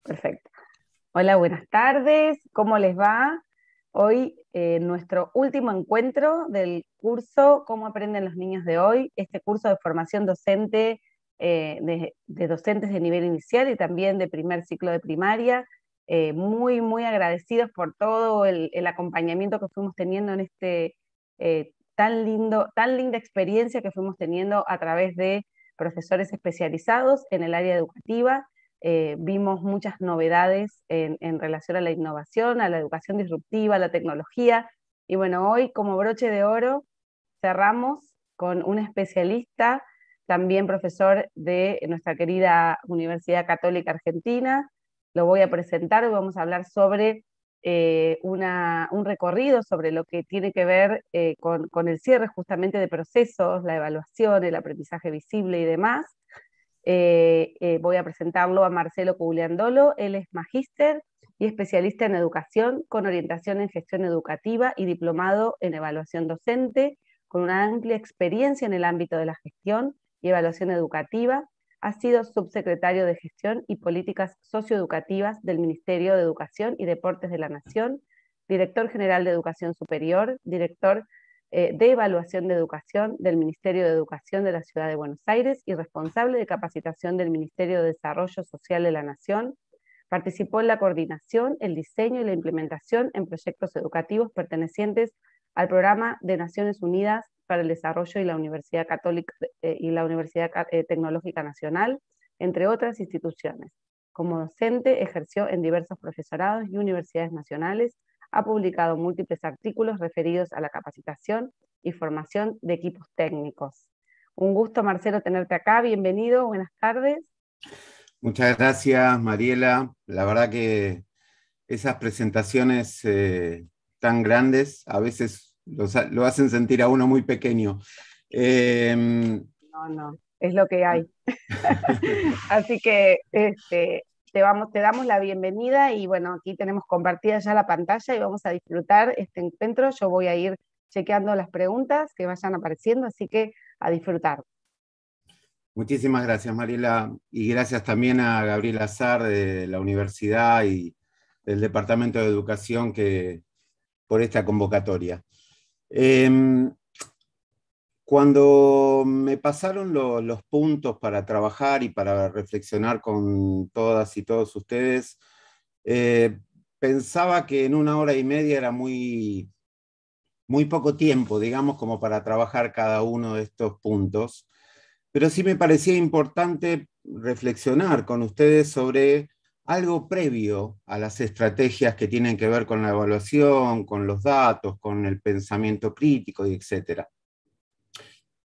Perfecto. Hola, buenas tardes. ¿Cómo les va? Hoy nuestro último encuentro del curso ¿Cómo aprenden los niños de hoy? Este curso de formación docente de docentes de nivel inicial y también de primer ciclo de primaria. Muy agradecidos por todo el acompañamiento que fuimos teniendo en este tan linda experiencia que fuimos teniendo a través de profesores especializados en el área educativa. Vimos muchas novedades en relación a la innovación, a la educación disruptiva, a la tecnología. Y bueno, hoy como broche de oro cerramos con un especialista, también profesor de nuestra querida Universidad Católica Argentina. Lo voy a presentar, hoy vamos a hablar sobre un recorrido sobre lo que tiene que ver con el cierre justamente de procesos, la evaluación, el aprendizaje visible y demás. Voy a presentarlo a Marcelo Culiandolo. Él es magíster y especialista en educación con orientación en gestión educativa y diplomado en evaluación docente, con una amplia experiencia en el ámbito de la gestión y evaluación educativa. Ha sido subsecretario de Gestión y Políticas Socioeducativas del Ministerio de Educación y Deportes de la Nación, director general de Educación Superior, director de Evaluación de Educación del Ministerio de Educación de la Ciudad de Buenos Aires y responsable de capacitación del Ministerio de Desarrollo Social de la Nación. Participó en la coordinación, el diseño y la implementación en proyectos educativos pertenecientes al Programa de Naciones Unidas para el Desarrollo y la Universidad Católica y la Universidad Tecnológica Nacional, entre otras instituciones. Como docente ejerció en diversos profesorados y universidades nacionales. Ha publicado múltiples artículos referidos a la capacitación y formación de equipos técnicos. Un gusto, Marcelo, tenerte acá. Bienvenido, buenas tardes. Muchas gracias, Mariela. La verdad que esas presentaciones tan grandes a veces lo hacen sentir a uno muy pequeño. No, es lo que hay. Así que te damos la bienvenida y bueno, aquí tenemos compartida ya la pantalla y vamos a disfrutar este encuentro. Yo voy a ir chequeando las preguntas que vayan apareciendo, así que a disfrutar. Muchísimas gracias, Mariela, y gracias también a Gabriel Azar de la universidad y del Departamento de Educación por esta convocatoria. Cuando me pasaron los puntos para trabajar y para reflexionar con todas y todos ustedes, pensaba que en 1 hora y media era muy poco tiempo, digamos, como para trabajar cada uno de estos puntos, pero sí me parecía importante reflexionar con ustedes sobre algo previo a las estrategias que tienen que ver con la evaluación, con los datos, con el pensamiento crítico y etcétera.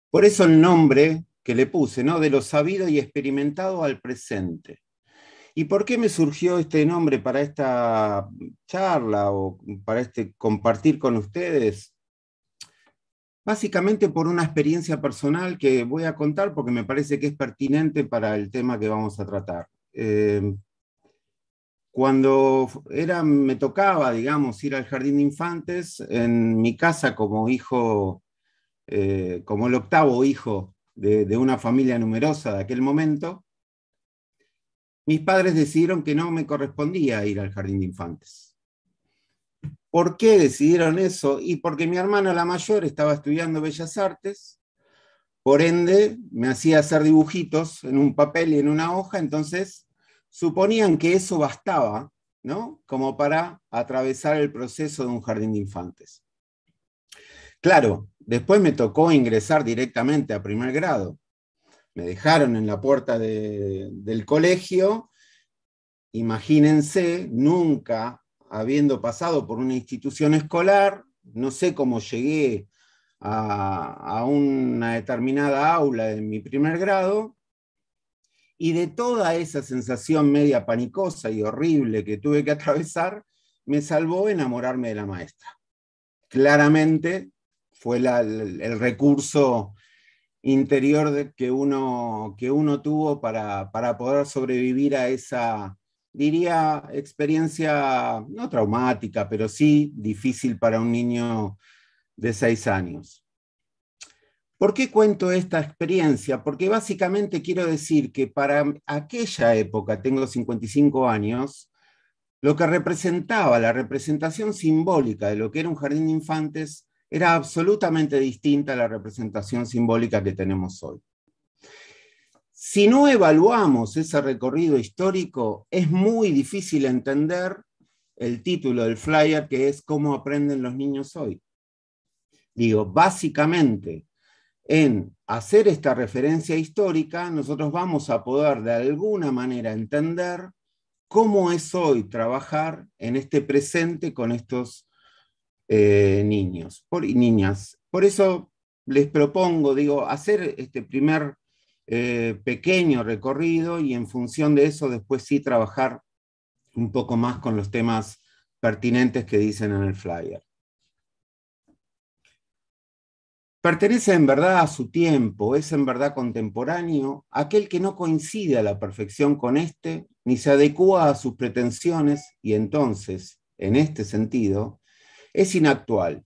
Por eso el nombre que le puse, ¿no? De lo sabido y experimentado al presente. ¿Y por qué me surgió este nombre para esta charla o para este compartir con ustedes? Básicamente por una experiencia personal que voy a contar porque me parece que es pertinente para el tema que vamos a tratar. Cuando me tocaba, digamos, ir al jardín de infantes, en mi casa como hijo, como el octavo hijo de una familia numerosa de aquel momento, mis padres decidieron que no me correspondía ir al jardín de infantes. ¿Por qué decidieron eso? Y porque mi hermana la mayor estaba estudiando Bellas Artes, por ende me hacía hacer dibujitos en un papel y en una hoja, entonces suponían que eso bastaba, ¿no? Como para atravesar el proceso de un jardín de infantes. Claro, después me tocó ingresar directamente a primer grado. Me dejaron en la puerta del colegio. Imagínense, nunca habiendo pasado por una institución escolar, no sé cómo llegué a una determinada aula en mi primer grado, y de toda esa sensación media panicosa y horrible que tuve que atravesar, me salvó enamorarme de la maestra. Claramente fue el recurso interior que uno tuvo para poder sobrevivir a esa, diría, experiencia no traumática, pero sí difícil para un niño de 6 años. ¿Por qué cuento esta experiencia? Porque básicamente quiero decir que para aquella época, tengo 55 años, lo que representaba la representación simbólica de lo que era un jardín de infantes era absolutamente distinta a la representación simbólica que tenemos hoy. Si no evaluamos ese recorrido histórico, es muy difícil entender el título del flyer, que es ¿Cómo aprenden los niños hoy? Digo, básicamente, en hacer esta referencia histórica, nosotros vamos a poder de alguna manera entender cómo es hoy trabajar en este presente con estos niños y niñas. Por eso les propongo, digo, hacer este primer pequeño recorrido y en función de eso después sí trabajar un poco más con los temas pertinentes que dicen en el flyer. Pertenece en verdad a su tiempo, es en verdad contemporáneo, aquel que no coincide a la perfección con este, ni se adecúa a sus pretensiones, y entonces, en este sentido, es inactual.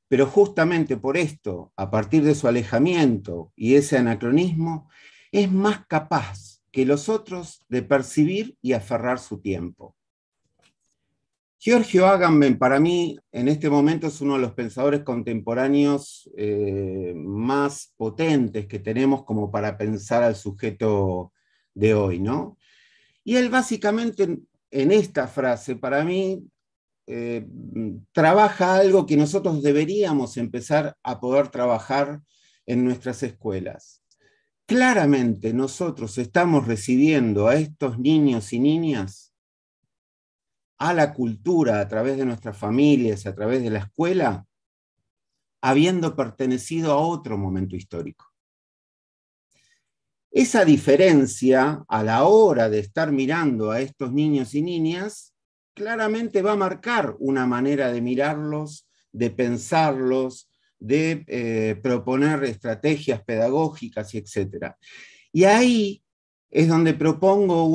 Pero justamente por esto, a partir de su alejamiento y ese anacronismo, es más capaz que los otros de percibir y aferrar su tiempo. Giorgio Agamben, para mí, en este momento es uno de los pensadores contemporáneos más potentes que tenemos como para pensar al sujeto de hoy, ¿no? Y él básicamente en esta frase, para mí, trabaja algo que nosotros deberíamos empezar a poder trabajar en nuestras escuelas. Claramente nosotros estamos recibiendo a estos niños y niñas a la cultura a través de nuestras familias, a través de la escuela, habiendo pertenecido a otro momento histórico. Esa diferencia a la hora de estar mirando a estos niños y niñas claramente va a marcar una manera de mirarlos, de pensarlos, de proponer estrategias pedagógicas y etc. Y ahí es donde propongo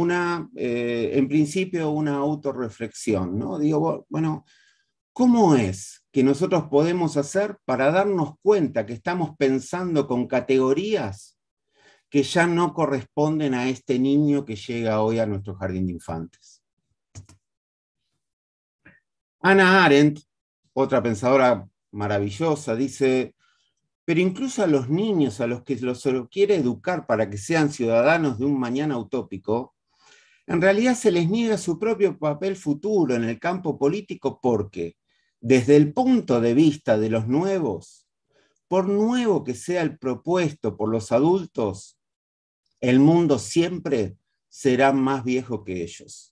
en principio, una autorreflexión, ¿no? Digo, bueno, ¿cómo es que nosotros podemos hacer para darnos cuenta que estamos pensando con categorías que ya no corresponden a este niño que llega hoy a nuestro jardín de infantes? Hannah Arendt, otra pensadora maravillosa, dice: pero incluso a los niños a los que se los quiere educar para que sean ciudadanos de un mañana utópico, en realidad se les niega su propio papel futuro en el campo político porque, desde el punto de vista de los nuevos, por nuevo que sea el propuesto por los adultos, el mundo siempre será más viejo que ellos.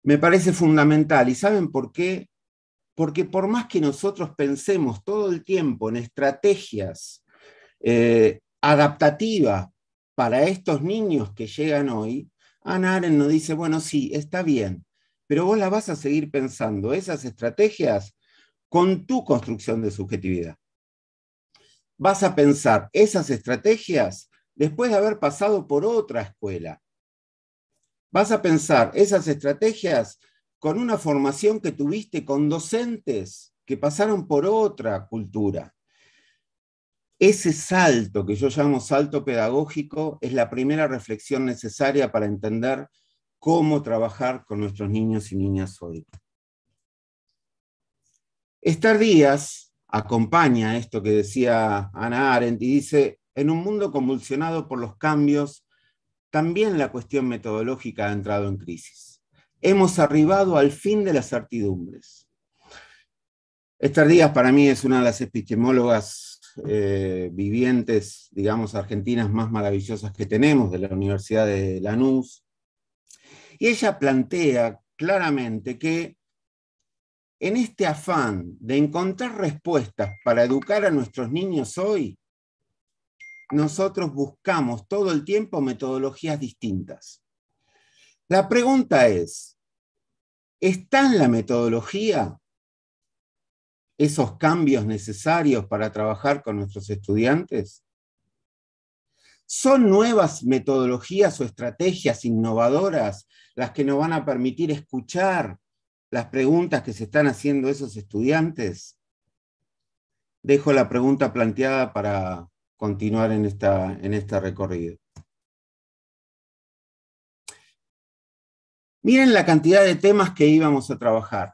Me parece fundamental. ¿Y saben por qué? Porque por más que nosotros pensemos todo el tiempo en estrategias adaptativas para estos niños que llegan hoy, Hannah Arendt nos dice, bueno, sí, está bien, pero vos las vas a seguir pensando, esas estrategias, con tu construcción de subjetividad. Vas a pensar esas estrategias después de haber pasado por otra escuela. Vas a pensar esas estrategias con una formación que tuviste con docentes que pasaron por otra cultura. Ese salto, que yo llamo salto pedagógico, es la primera reflexión necesaria para entender cómo trabajar con nuestros niños y niñas hoy. Esther Díaz acompaña esto que decía Hannah Arendt y dice: en un mundo convulsionado por los cambios, también la cuestión metodológica ha entrado en crisis. Hemos arribado al fin de las certidumbres. Esther Díaz para mí es una de las epistemólogas vivientes, digamos, argentinas más maravillosas que tenemos, de la Universidad de Lanús. Y ella plantea claramente que en este afán de encontrar respuestas para educar a nuestros niños hoy, nosotros buscamos todo el tiempo metodologías distintas. La pregunta es, ¿está en la metodología esos cambios necesarios para trabajar con nuestros estudiantes? ¿Son nuevas metodologías o estrategias innovadoras las que nos van a permitir escuchar las preguntas que se están haciendo esos estudiantes? dejo la pregunta planteada para continuar en este recorrido. Miren la cantidad de temas que íbamos a trabajar.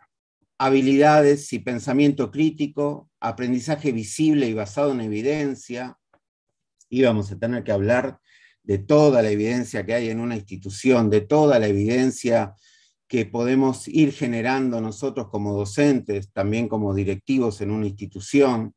Habilidades y pensamiento crítico, aprendizaje visible y basado en evidencia. Íbamos a tener que hablar de toda la evidencia que hay en una institución, de toda la evidencia que podemos ir generando nosotros como docentes, también como directivos en una institución.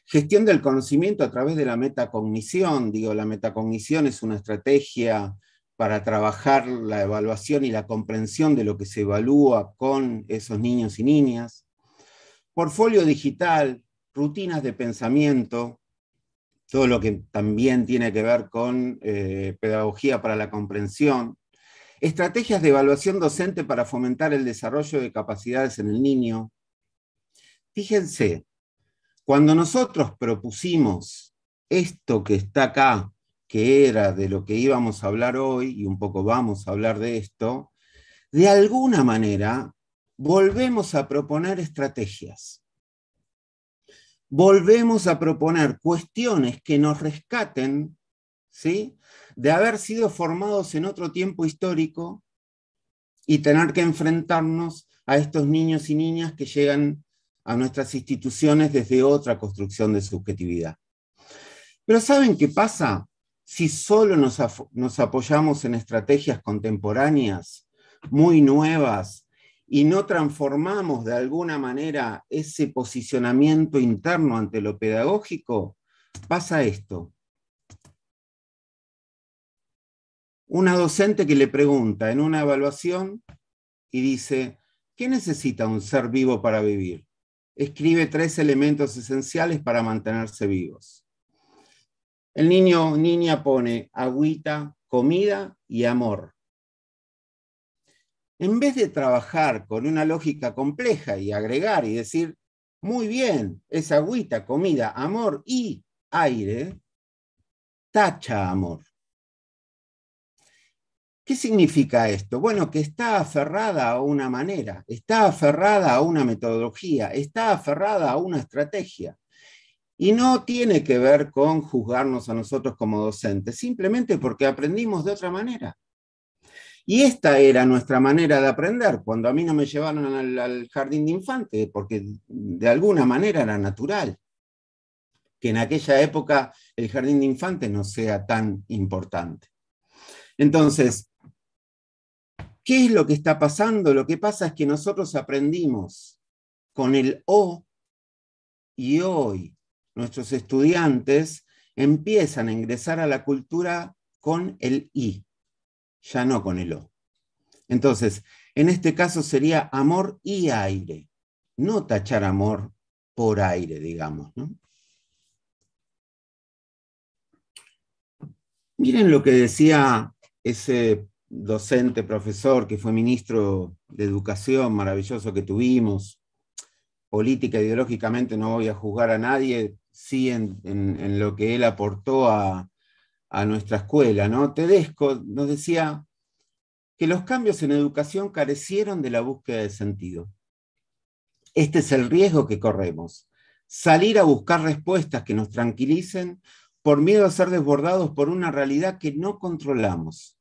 Gestión del conocimiento a través de la metacognición. La metacognición es una estrategia para trabajar la evaluación y la comprensión de lo que se evalúa con esos niños y niñas. Portfolio digital, rutinas de pensamiento, todo lo que también tiene que ver con pedagogía para la comprensión. Estrategias de evaluación docente para fomentar el desarrollo de capacidades en el niño. Fíjense, cuando nosotros propusimos esto que está acá, que era de lo que íbamos a hablar hoy, y un poco vamos a hablar de esto, de alguna manera volvemos a proponer estrategias. Volvemos a proponer cuestiones que nos rescaten, ¿sí?, de haber sido formados en otro tiempo histórico y tener que enfrentarnos a estos niños y niñas que llegan a nuestras instituciones desde otra construcción de subjetividad. Pero ¿saben qué pasa? Si solo nos apoyamos en estrategias contemporáneas, muy nuevas, y no transformamos de alguna manera ese posicionamiento interno ante lo pedagógico, pasa esto. Una docente que le pregunta en una evaluación y dice, ¿qué necesita un ser vivo para vivir? Escribe 3 elementos esenciales para mantenerse vivos. El niño o niña pone agüita, comida y amor. En vez de trabajar con una lógica compleja y agregar y decir, muy bien, es agüita, comida, amor y aire, tacha amor. ¿Qué significa esto? Bueno, que está aferrada a una manera, está aferrada a una metodología, está aferrada a una estrategia. Y no tiene que ver con juzgarnos a nosotros como docentes, simplemente porque aprendimos de otra manera. Y esta era nuestra manera de aprender, cuando a mí no me llevaron al jardín de infantes, porque de alguna manera era natural que en aquella época el jardín de infantes no sea tan importante. Entonces, ¿qué es lo que está pasando? Lo que pasa es que nosotros aprendimos con el O y hoy nuestros estudiantes empiezan a ingresar a la cultura con el I, ya no con el O. Entonces, en este caso sería amor y aire, no tachar amor por aire, digamos, ¿no? Miren lo que decía ese docente, profesor, que fue ministro de Educación, maravilloso que tuvimos. Política, ideológicamente no voy a juzgar a nadie, sí en lo que él aportó a nuestra escuela, ¿no? Tedesco nos decía que los cambios en educación carecieron de la búsqueda de sentido. Este es el riesgo que corremos. Salir a buscar respuestas que nos tranquilicen por miedo a ser desbordados por una realidad que no controlamos.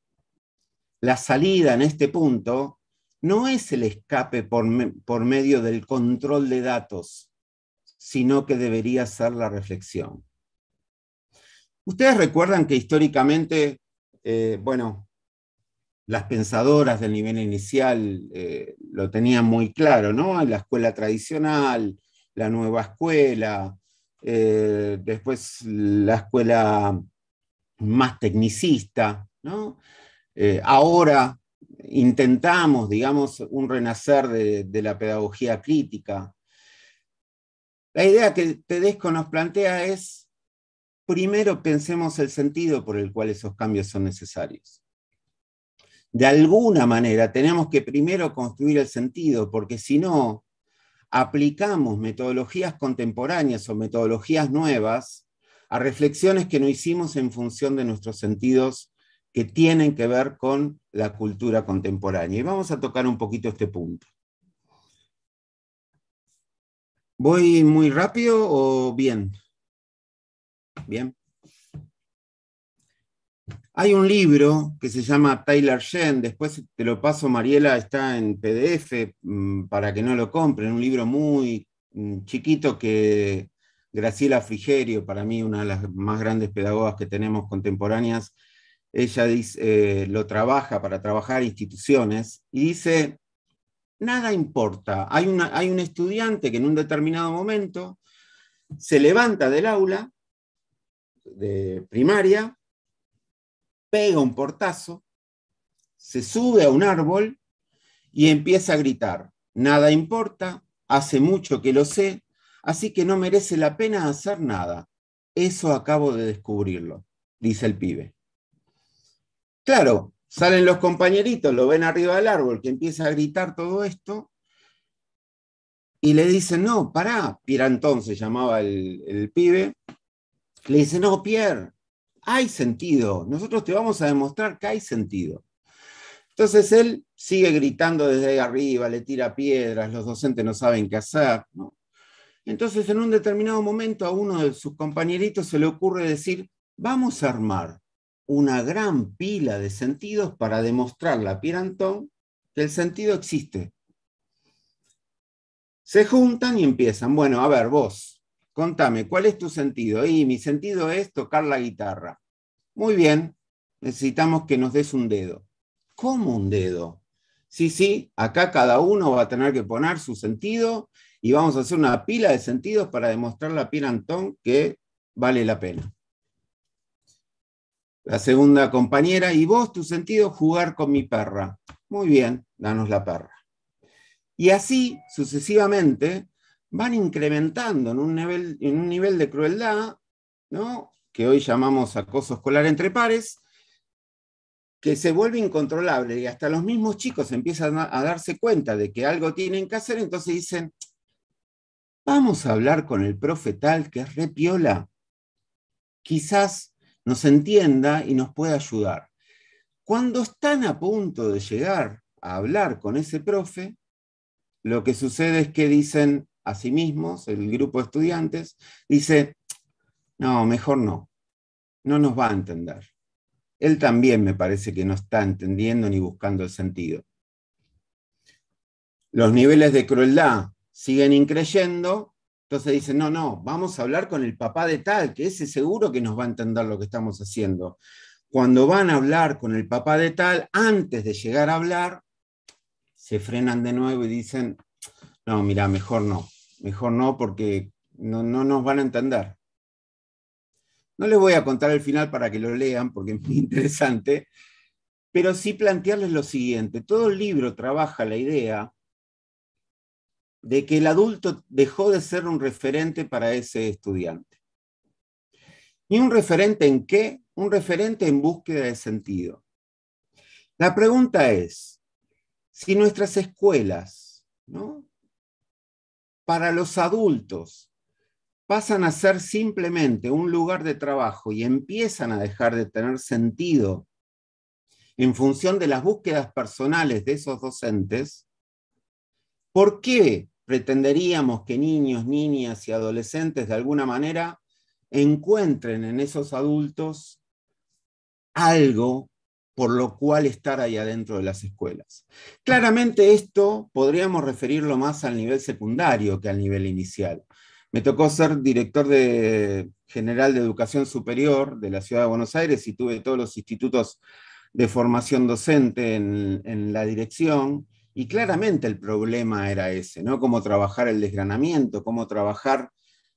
La salida en este punto no es el escape por medio del control de datos, sino que debería ser la reflexión. Ustedes recuerdan que históricamente, las pensadoras del nivel inicial lo tenían muy claro, ¿no? La escuela tradicional, la nueva escuela, después la escuela más tecnicista, ¿no? Ahora intentamos, digamos, un renacer de la pedagogía crítica. La idea que Tedesco nos plantea es, primero pensemos el sentido por el cual esos cambios son necesarios. De alguna manera tenemos que primero construir el sentido, porque si no, aplicamos metodologías contemporáneas o metodologías nuevas a reflexiones que no hicimos en función de nuestros sentidos que tienen que ver con la cultura contemporánea. Y vamos a tocar un poquito este punto. ¿Voy muy rápido o bien? Bien. Hay un libro que se llama Tyler Shen, después te lo paso, Mariela, está en PDF para que no lo compren, un libro muy chiquito que Graciela Frigerio, para mí una de las más grandes pedagogas que tenemos contemporáneas, ella dice, lo trabaja para trabajar instituciones y dice, nada importa, hay un estudiante que en un determinado momento se levanta del aula de primaria, pega un portazo, se sube a un árbol y empieza a gritar, nada importa, hace mucho que lo sé, así que no merece la pena hacer nada. Eso acabo de descubrirlo, dice el pibe. Claro, salen los compañeritos, lo ven arriba del árbol, que empieza a gritar todo esto, y le dicen, no, pará, Pirantón se llamaba el pibe, le dice, no, Pierre, hay sentido, nosotros te vamos a demostrar que hay sentido. Entonces él sigue gritando desde ahí arriba, le tira piedras, los docentes no saben qué hacer, ¿no? Entonces en un determinado momento a uno de sus compañeritos se le ocurre decir, vamos a armar una gran pila de sentidos para demostrarle a Pirantón que el sentido existe. Se juntan y empiezan, bueno, a ver, vos, contame, ¿cuál es tu sentido? Y mi sentido es tocar la guitarra. Muy bien, necesitamos que nos des un dedo. ¿Cómo un dedo? Sí, sí, acá cada uno va a tener que poner su sentido y vamos a hacer una pila de sentidos para demostrarle a Pirantón que vale la pena. La segunda compañera, y vos tu sentido, jugar con mi perra. Muy bien, danos la perra. Y así, sucesivamente, van incrementando en un nivel de crueldad, ¿no? Que hoy llamamos acoso escolar entre pares, que se vuelve incontrolable y hasta los mismos chicos empiezan a darse cuenta de que algo tienen que hacer, entonces dicen, vamos a hablar con el profe tal que es re piola, quizás nos entienda y nos pueda ayudar. Cuando están a punto de llegar a hablar con ese profe, lo que sucede es que dicen a sí mismos, el grupo de estudiantes, dice, no, mejor no, no nos va a entender. Él también me parece que no está entendiendo ni buscando el sentido. Los niveles de crueldad siguen increyendo, entonces dicen, no, no, vamos a hablar con el papá de tal, que ese seguro que nos va a entender lo que estamos haciendo. Cuando van a hablar con el papá de tal, antes de llegar a hablar, se frenan de nuevo y dicen, no, mira, mejor no porque no nos van a entender. No les voy a contar el final para que lo lean porque es muy interesante, pero sí plantearles lo siguiente. Todo el libro trabaja la idea de que el adulto dejó de ser un referente para ese estudiante. ¿Y un referente en qué? Un referente en búsqueda de sentido. La pregunta es, si nuestras escuelas, ¿no?, para los adultos pasan a ser simplemente un lugar de trabajo y empiezan a dejar de tener sentido en función de las búsquedas personales de esos docentes, ¿por qué pretenderíamos que niños, niñas y adolescentes de alguna manera encuentren en esos adultos algo por lo cual estar ahí adentro de las escuelas? Claramente esto podríamos referirlo más al nivel secundario que al nivel inicial. Me tocó ser director general de educación superior de la Ciudad de Buenos Aires y tuve todos los institutos de formación docente en la dirección, y claramente el problema era ese, ¿no? Cómo trabajar el desgranamiento, cómo trabajar,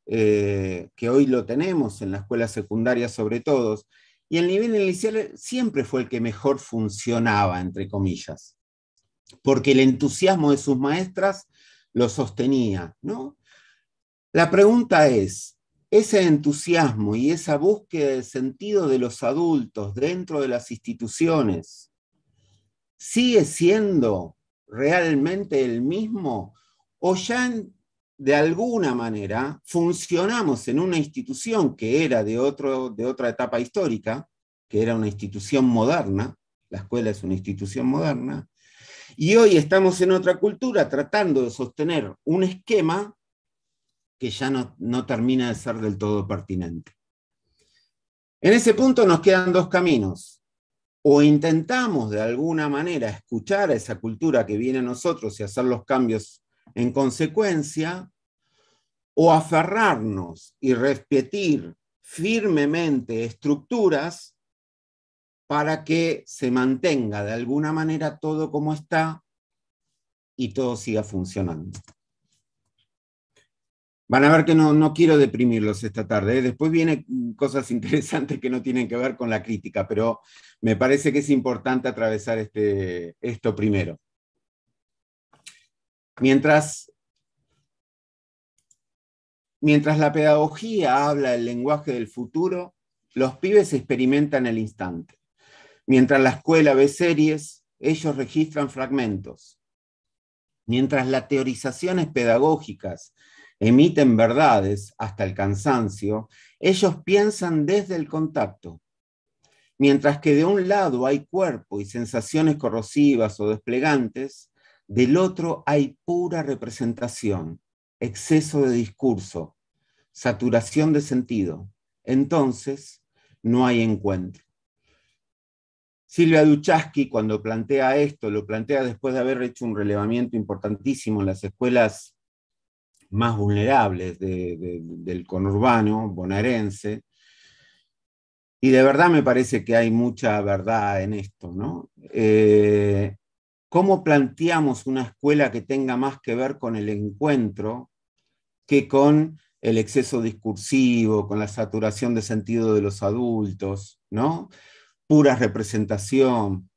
que hoy lo tenemos en la escuela secundaria sobre todo, y el nivel inicial siempre fue el que mejor funcionaba, entre comillas, porque el entusiasmo de sus maestras lo sostenía, ¿no? La pregunta es, ese entusiasmo y esa búsqueda de sentido de los adultos dentro de las instituciones, ¿sigue siendo realmente el mismo? ¿O ya de alguna manera funcionamos en una institución que era de otra etapa histórica, que era una institución moderna, la escuela es una institución moderna, y hoy estamos en otra cultura tratando de sostener un esquema que ya no termina de ser del todo pertinente. En ese punto nos quedan dos caminos. O intentamos de alguna manera escuchar a esa cultura que viene a nosotros y hacer los cambios en consecuencia, o aferrarnos y repetir firmemente estructuras para que se mantenga de alguna manera todo como está y todo siga funcionando. Van a ver que no quiero deprimirlos esta tarde, ¿eh? Después vienen cosas interesantes que no tienen que ver con la crítica, pero me parece que es importante atravesar esto primero. Mientras la pedagogía habla el lenguaje del futuro, los pibes experimentan el instante. Mientras la escuela ve series, ellos registran fragmentos. Mientras las teorizaciones pedagógicas emiten verdades hasta el cansancio, ellos piensan desde el contacto. Mientras que de un lado hay cuerpo y sensaciones corrosivas o desplegantes, del otro hay pura representación, exceso de discurso, saturación de sentido. Entonces, no hay encuentro. Silvia Luchaski, cuando plantea esto, lo plantea después de haber hecho un relevamiento importantísimo en las escuelas más vulnerables del conurbano bonaerense, y de verdad me parece que hay mucha verdad en esto, ¿no? ¿Cómo planteamos una escuela que tenga más que ver con el encuentro que con el exceso discursivo, con la saturación de sentido de los adultos, ¿no? Pura representación?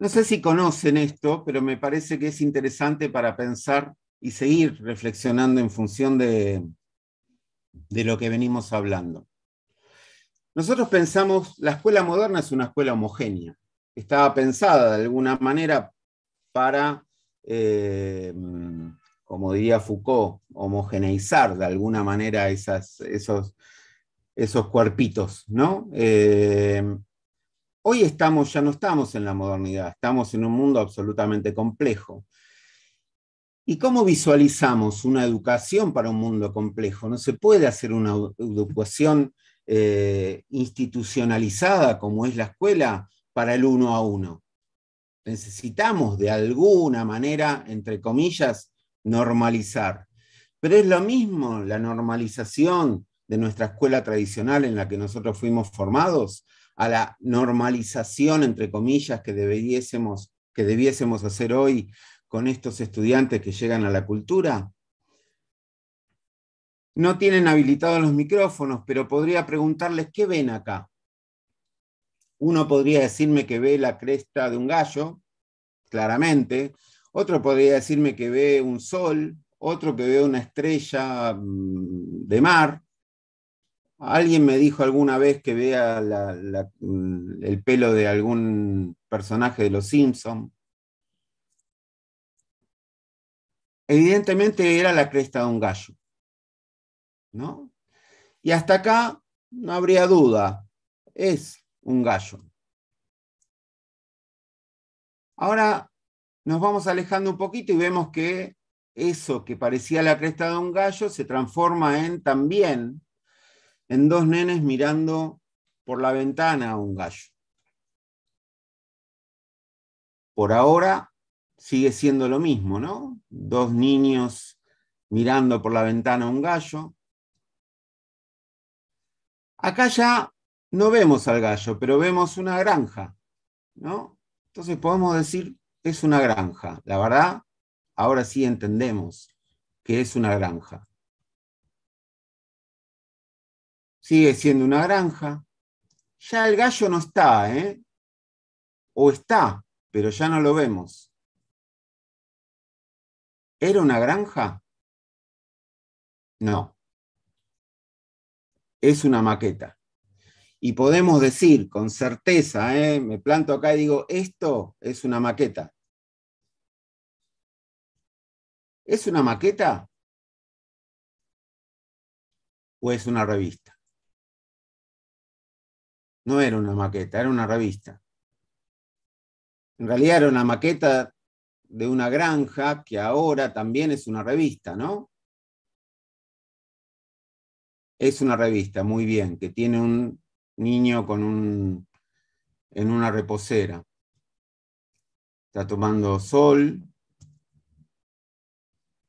No sé si conocen esto, pero me parece que es interesante para pensar y seguir reflexionando en función de lo que venimos hablando. Nosotros pensamos, la escuela moderna es una escuela homogénea. Estaba pensada de alguna manera para, como diría Foucault, homogeneizar de alguna manera esos cuerpitos, ¿no? Hoy ya no estamos en la modernidad, estamos en un mundo absolutamente complejo. ¿Y cómo visualizamos una educación para un mundo complejo? No se puede hacer una educación institucionalizada como es la escuela para el uno a uno. Necesitamos de alguna manera, entre comillas, normalizar. Pero es lo mismo la normalización de nuestra escuela tradicional en la que nosotros fuimos formados, a la normalización, entre comillas, que debiésemos hacer hoy con estos estudiantes que llegan a la cultura. No tienen habilitados los micrófonos, pero podría preguntarles qué ven acá. Uno podría decirme que ve la cresta de un gallo, claramente. Otro podría decirme que ve un sol, otro que ve una estrella de mar. Alguien me dijo alguna vez que vea el pelo de algún personaje de Los Simpsons. Evidentemente era la cresta de un gallo, ¿no? Y hasta acá no habría duda, es un gallo. Ahora nos vamos alejando un poquito y vemos que eso que parecía la cresta de un gallo se transforma también en dos nenes mirando por la ventana a un gallo. Por ahora sigue siendo lo mismo, ¿no? Dos niños mirando por la ventana a un gallo. Acá ya no vemos al gallo, pero vemos una granja, ¿no? Entonces podemos decir, es una granja. La verdad, ahora sí entendemos que es una granja. Sigue siendo una granja. Ya el gallo no está, ¿eh? O está, pero ya no lo vemos. ¿Era una granja? No. Es una maqueta. Y podemos decir con certeza, me planto acá y digo, esto es una maqueta. ¿Es una maqueta o es una revista? No era una maqueta, era una revista. En realidad era una maqueta de una granja que ahora también es una revista, ¿no? Es una revista, muy bien, que tiene un niño en una reposera. Está tomando sol,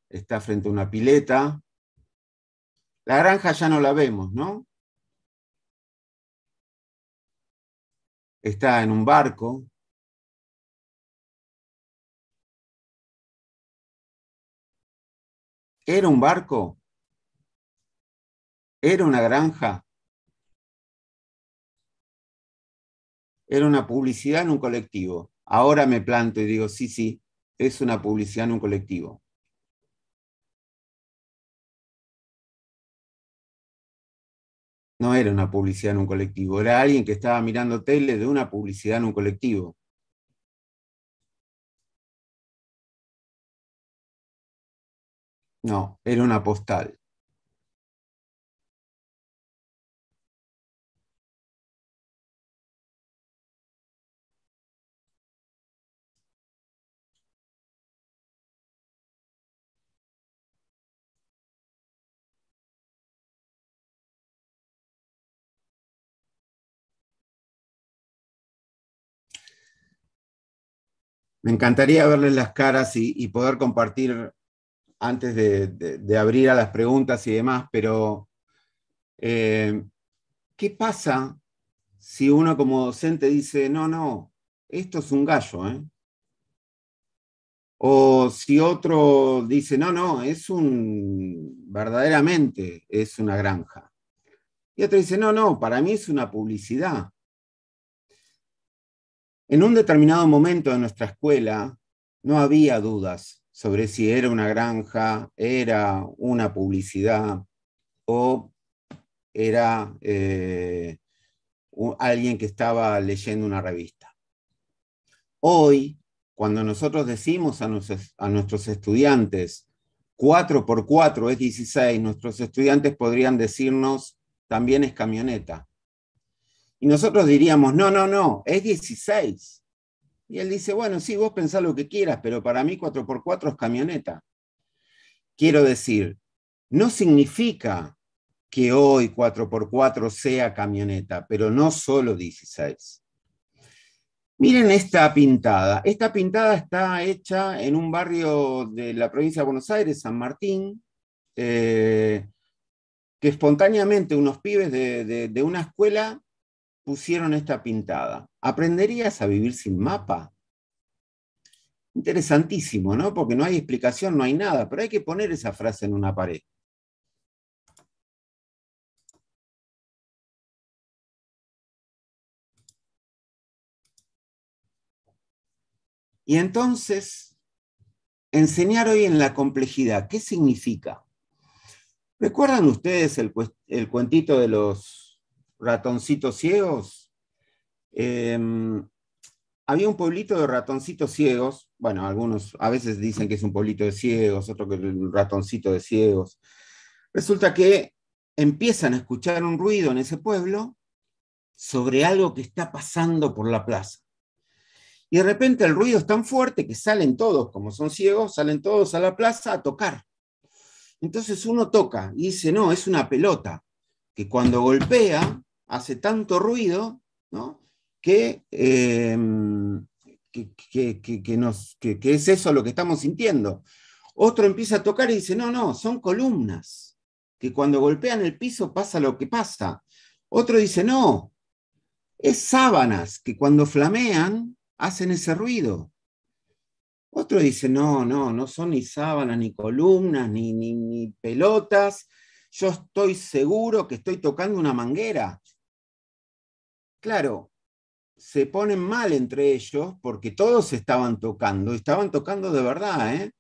está frente a una pileta. La granja ya no la vemos, ¿no? Está en un barco. ¿Era un barco? ¿Era una granja? Era una publicidad en un colectivo. Ahora me planto y digo, sí, sí, es una publicidad en un colectivo. No era una publicidad en un colectivo, era alguien que estaba mirando tele de una publicidad en un colectivo. No, era una postal. Me encantaría verles las caras y poder compartir antes de abrir a las preguntas y demás, pero eh, ¿qué pasa si uno como docente dice, no, no, esto es un gallo, ¿eh? O si otro dice, no, no, verdaderamente es una granja. Y otro dice, no, no, para mí es una publicidad. En un determinado momento de nuestra escuela no había dudas sobre si era una granja, era una publicidad o era alguien que estaba leyendo una revista. Hoy, cuando nosotros decimos a nuestros estudiantes 4 por 4 es 16, nuestros estudiantes podrían decirnos también es camioneta. Y nosotros diríamos, no, no, no, es 16. Y él dice, bueno, sí, vos pensás lo que quieras, pero para mí 4 por 4 es camioneta. Quiero decir, no significa que hoy 4 por 4 sea camioneta, pero no solo 16. Miren esta pintada. Esta pintada está hecha en un barrio de la provincia de Buenos Aires, San Martín, que espontáneamente unos pibes de una escuela pusieron esta pintada. ¿Aprenderías a vivir sin mapa? Interesantísimo, ¿no? Porque no hay explicación, no hay nada, pero hay que poner esa frase en una pared. Y entonces, enseñar hoy en la complejidad, ¿qué significa? ¿Recuerdan ustedes el cuentito de los ratoncitos ciegos? Eh, Había un pueblito de ratoncitos ciegos, bueno, algunos a veces dicen que es un pueblito de ciegos, otro que es un ratoncito de ciegos. Resulta que empiezan a escuchar un ruido en ese pueblo sobre algo que está pasando por la plaza. Y de repente el ruido es tan fuerte que salen todos, como son ciegos, salen todos a la plaza a tocar. Entonces uno toca y dice, no, es una pelota, que cuando golpea hace tanto ruido, ¿no? que, eh, que es eso lo que estamos sintiendo. Otro empieza a tocar y dice, no, no, son columnas, que cuando golpean el piso pasa lo que pasa. Otro dice, no, es sábanas, que cuando flamean hacen ese ruido. Otro dice, no, no, no son ni sábanas, ni columnas, ni pelotas. Yo estoy seguro que estoy tocando una manguera. Claro, se ponen mal entre ellos porque todos estaban tocando de verdad, ¿eh?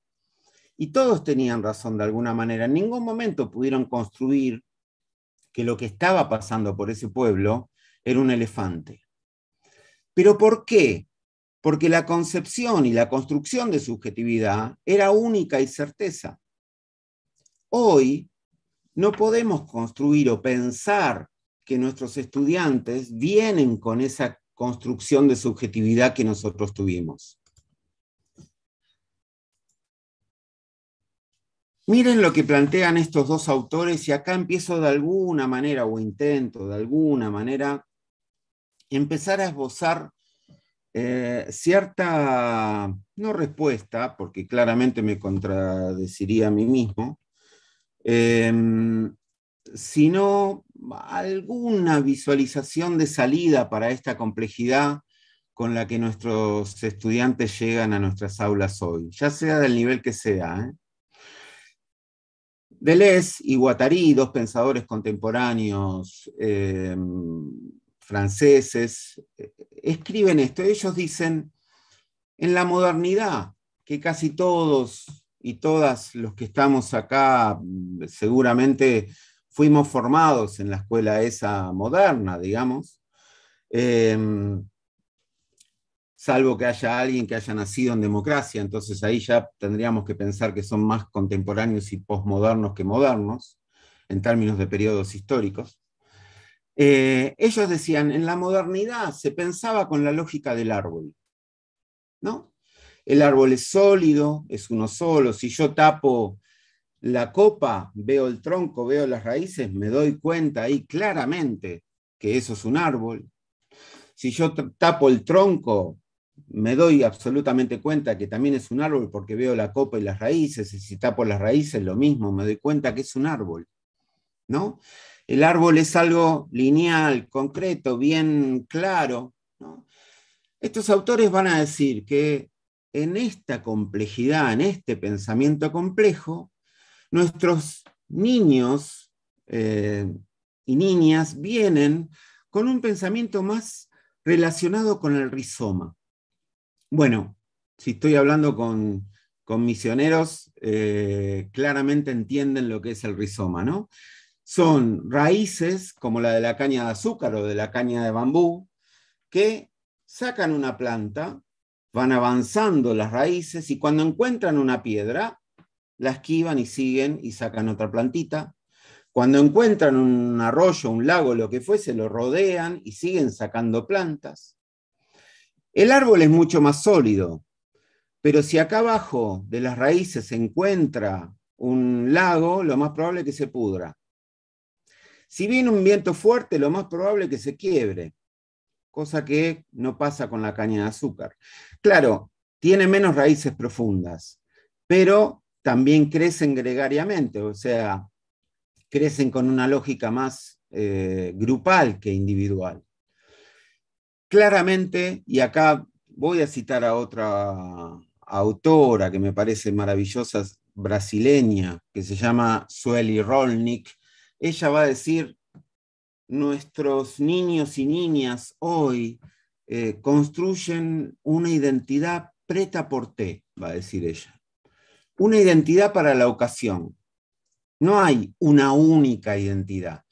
Y todos tenían razón de alguna manera. En ningún momento pudieron construir que lo que estaba pasando por ese pueblo era un elefante. ¿Pero por qué? Porque la concepción y la construcción de subjetividad era única y certeza. Hoy no podemos construir o pensar que nuestros estudiantes vienen con esa construcción de subjetividad que nosotros tuvimos. Miren lo que plantean estos dos autores, y acá empiezo de alguna manera, o intento de alguna manera, empezar a esbozar cierta, no respuesta, porque claramente me contradeciría a mí mismo, sino alguna visualización de salida para esta complejidad con la que nuestros estudiantes llegan a nuestras aulas hoy, ya sea del nivel que sea. Deleuze y Guattari, dos pensadores contemporáneos franceses, escriben esto. Ellos dicen, en la modernidad, que casi todos y todas los que estamos acá seguramente fuimos formados en la escuela esa moderna, digamos, salvo que haya alguien que haya nacido en democracia, entonces ahí ya tendríamos que pensar que son más contemporáneos y posmodernos que modernos, en términos de periodos históricos. Ellos decían, en la modernidad se pensaba con la lógica del árbol, ¿no? El árbol es sólido, es uno solo. Si yo tapo la copa, veo el tronco, veo las raíces, me doy cuenta ahí claramente que eso es un árbol. Si yo tapo el tronco, me doy absolutamente cuenta que también es un árbol porque veo la copa y las raíces, y si tapo las raíces, lo mismo, me doy cuenta que es un árbol, ¿no? El árbol es algo lineal, concreto, bien claro, ¿no? Estos autores van a decir que en esta complejidad, en este pensamiento complejo, nuestros niños y niñas vienen con un pensamiento más relacionado con el rizoma. Bueno, si estoy hablando con misioneros, claramente entienden lo que es el rizoma, ¿no? Son raíces, como la de la caña de azúcar o de la caña de bambú, que sacan una planta, van avanzando las raíces y cuando encuentran una piedra, la esquivan y siguen y sacan otra plantita. Cuando encuentran un arroyo, un lago, lo que fuese, lo rodean y siguen sacando plantas. El árbol es mucho más sólido, pero si acá abajo de las raíces se encuentra un lago, lo más probable es que se pudra. Si viene un viento fuerte, lo más probable es que se quiebre, cosa que no pasa con la caña de azúcar. Claro, tiene menos raíces profundas, pero también crecen gregariamente, o sea, crecen con una lógica más grupal que individual. Claramente, y acá voy a citar a otra autora que me parece maravillosa, brasileña, que se llama Sueli Rolnik, ella va a decir, nuestros niños y niñas hoy construyen una identidad prêt-à-porter, va a decir ella. Una identidad para la ocasión. No hay una única identidad.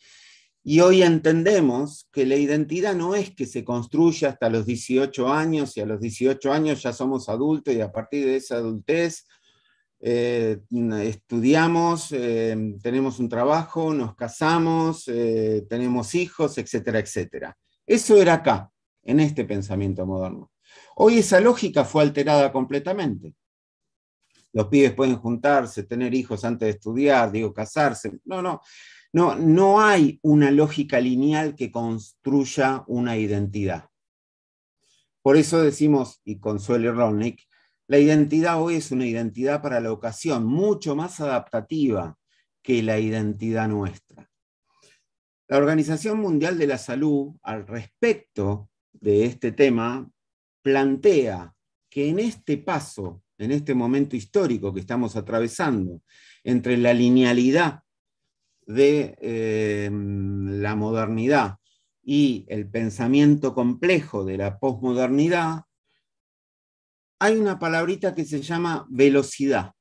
Y hoy entendemos que la identidad no es que se construya hasta los 18 años y a los 18 años ya somos adultos y a partir de esa adultez estudiamos, tenemos un trabajo, nos casamos, tenemos hijos, etcétera, etcétera. Eso era acá, en este pensamiento moderno. Hoy esa lógica fue alterada completamente. Los pibes pueden juntarse, tener hijos antes de estudiar, digo, casarse. No hay una lógica lineal que construya una identidad. Por eso decimos, y con Sueli Rolnik, la identidad hoy es una identidad para la ocasión, mucho más adaptativa que la identidad nuestra. La Organización Mundial de la Salud, al respecto de este tema, plantea que en este paso, en este momento histórico que estamos atravesando, entre la linealidad de la modernidad y el pensamiento complejo de la posmodernidad, hay una palabrita que se llama velocidad.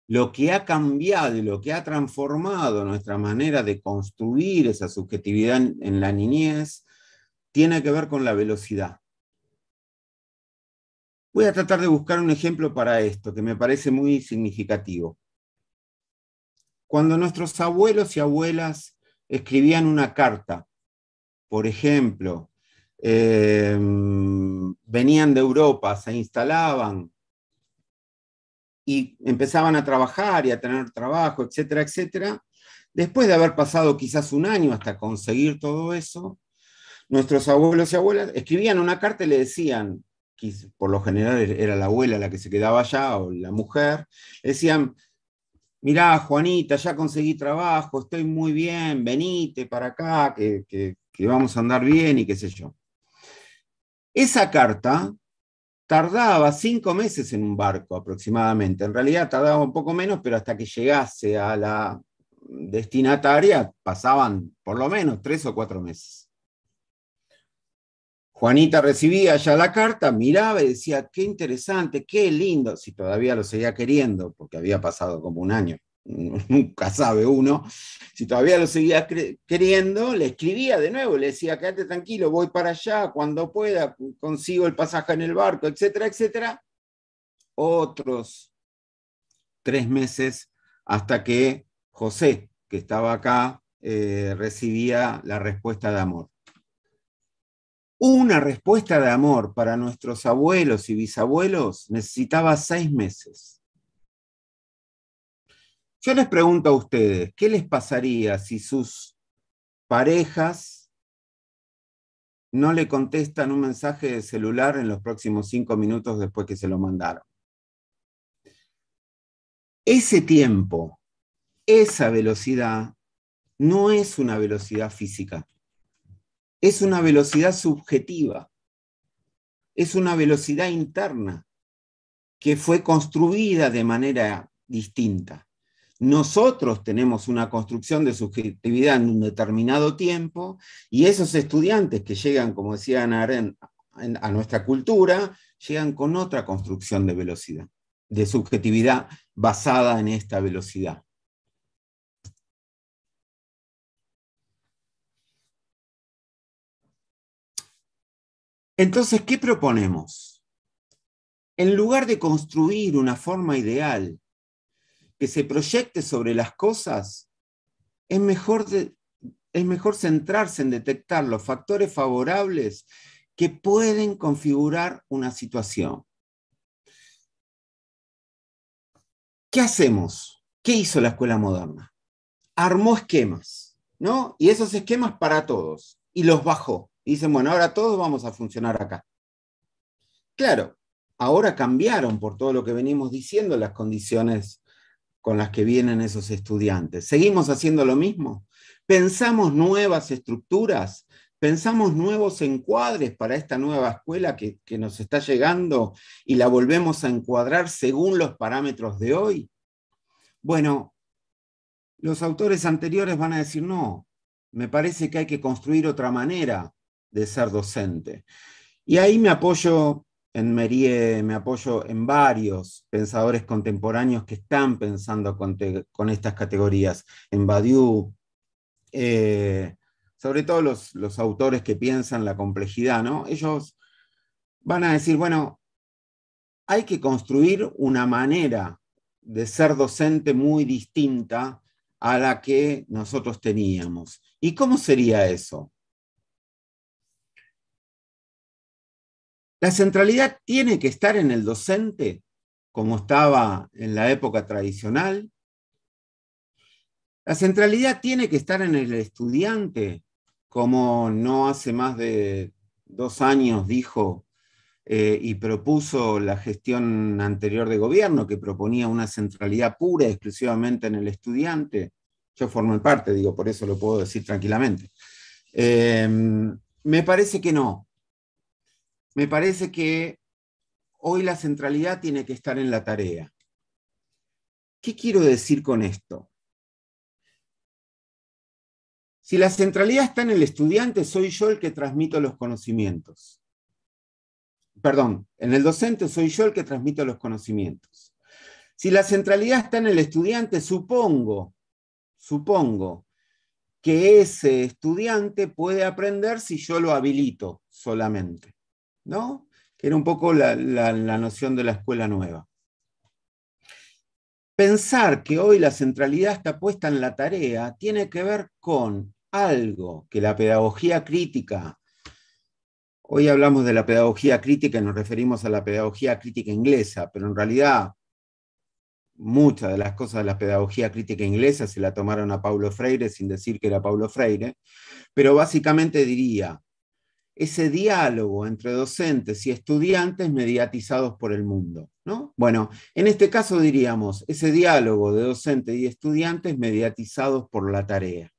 Lo que ha cambiado y lo que ha transformado nuestra manera de construir esa subjetividad en la niñez tiene que ver con la velocidad. Voy a tratar de buscar un ejemplo para esto, que me parece muy significativo. Cuando nuestros abuelos y abuelas escribían una carta, por ejemplo, venían de Europa, se instalaban y empezaban a trabajar y a tener trabajo, etcétera, etcétera. Después de haber pasado quizás un año hasta conseguir todo eso, nuestros abuelos y abuelas escribían una carta y le decían, que por lo general era la abuela la que se quedaba allá o la mujer, le decían, mirá, Juanita, ya conseguí trabajo, estoy muy bien, venite para acá, que vamos a andar bien y qué sé yo. Esa carta tardaba 5 meses en un barco aproximadamente. En realidad tardaba un poco menos, pero hasta que llegase a la destinataria pasaban por lo menos 3 o 4 meses. Juanita recibía ya la carta, miraba y decía, qué interesante, qué lindo, si todavía lo seguía queriendo, porque había pasado como un año, nunca sabe uno, si todavía lo seguía queriendo, le escribía de nuevo, le decía, quédate tranquilo, voy para allá, cuando pueda, consigo el pasaje en el barco, etcétera, etcétera. Otros 3 meses hasta que José, que estaba acá, recibía la respuesta de amor. Una respuesta de amor para nuestros abuelos y bisabuelos necesitaba 6 meses. Yo les pregunto a ustedes, ¿qué les pasaría si sus parejas no le contestan un mensaje de celular en los próximos 5 minutos después que se lo mandaron? Ese tiempo, esa velocidad, no es una velocidad física, es una velocidad subjetiva, es una velocidad interna que fue construida de manera distinta. Nosotros tenemos una construcción de subjetividad en un determinado tiempo y esos estudiantes que llegan, como decía Ana Arendt, a nuestra cultura, llegan con otra construcción de velocidad, de subjetividad basada en esta velocidad. Entonces, ¿qué proponemos? En lugar de construir una forma ideal que se proyecte sobre las cosas, es mejor centrarse en detectar los factores favorables que pueden configurar una situación. ¿Qué hacemos? ¿Qué hizo la escuela moderna? Armó esquemas, ¿no? Y esos esquemas para todos, y los bajó. Y dicen, bueno, ahora todos vamos a funcionar acá. Claro, ahora cambiaron por todo lo que venimos diciendo las condiciones con las que vienen esos estudiantes. ¿Seguimos haciendo lo mismo? ¿Pensamos nuevas estructuras? ¿Pensamos nuevos encuadres para esta nueva escuela que nos está llegando y la volvemos a encuadrar según los parámetros de hoy? Bueno, los autores anteriores van a decir, no, me parece que hay que construir otra manera de ser docente. Y ahí me apoyo en Mériès, me apoyo en varios pensadores contemporáneos que están pensando con estas categorías, en Badiou, sobre todo los autores que piensan la complejidad, ¿no? Ellos van a decir, bueno, hay que construir una manera de ser docente muy distinta a la que nosotros teníamos. ¿Y cómo sería eso? La centralidad tiene que estar en el docente, como estaba en la época tradicional. La centralidad tiene que estar en el estudiante, como no hace más de 2 años dijo y propuso la gestión anterior de gobierno, que proponía una centralidad pura exclusivamente en el estudiante. Yo formé parte, digo, por eso lo puedo decir tranquilamente. Me parece que no. Me parece que hoy la centralidad tiene que estar en la tarea. ¿Qué quiero decir con esto? Si la centralidad está en el estudiante, soy yo el que transmito los conocimientos. Perdón, en el docente soy yo el que transmito los conocimientos. Si la centralidad está en el estudiante, supongo que ese estudiante puede aprender si yo lo habilito solamente, ¿no? Que era un poco la noción de la escuela nueva. Pensar que hoy la centralidad está puesta en la tarea tiene que ver con algo que la pedagogía crítica Hoy hablamos de la pedagogía crítica y nos referimos a la pedagogía crítica inglesa, pero en realidad muchas de las cosas de la pedagogía crítica inglesa se la tomaron a Paulo Freire sin decir que era Paulo Freire, pero básicamente diría, ese diálogo entre docentes y estudiantes mediatizados por el mundo, ¿no? Bueno, en este caso diríamos, ese diálogo de docentes y estudiantes mediatizados por la tarea.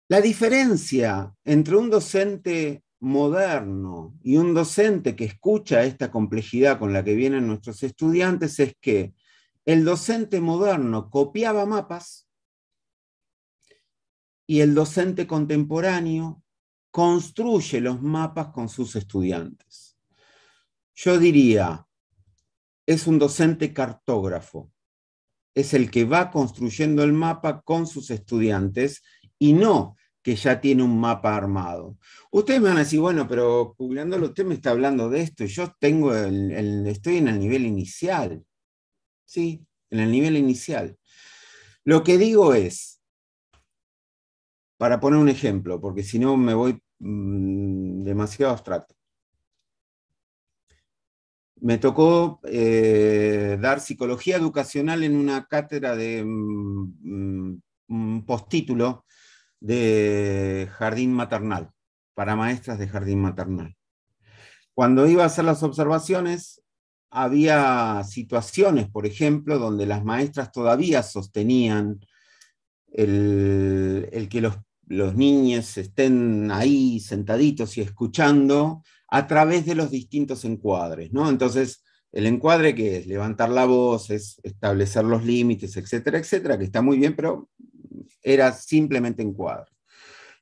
La diferencia entre un docente moderno y un docente que escucha esta complejidad con la que vienen nuestros estudiantes es que el docente moderno copiaba mapas y el docente contemporáneo construye los mapas con sus estudiantes. Yo diría, es un docente cartógrafo, es el que va construyendo el mapa con sus estudiantes y no que ya tiene un mapa armado. Ustedes me van a decir, bueno, pero googleándolo, usted me está hablando de esto, y yo tengo estoy en el nivel inicial. Sí, en el nivel inicial. Lo que digo es, para poner un ejemplo, porque si no me voy demasiado abstracto. Me tocó dar psicología educacional en una cátedra de un postítulo de jardín maternal, para maestras de jardín maternal. Cuando iba a hacer las observaciones, había situaciones, por ejemplo, donde las maestras todavía sostenían el que los niños estén ahí sentaditos y escuchando a través de los distintos encuadres, ¿no? Entonces, el encuadre que es levantar la voz, es establecer los límites, etcétera, que está muy bien, pero era simplemente encuadre.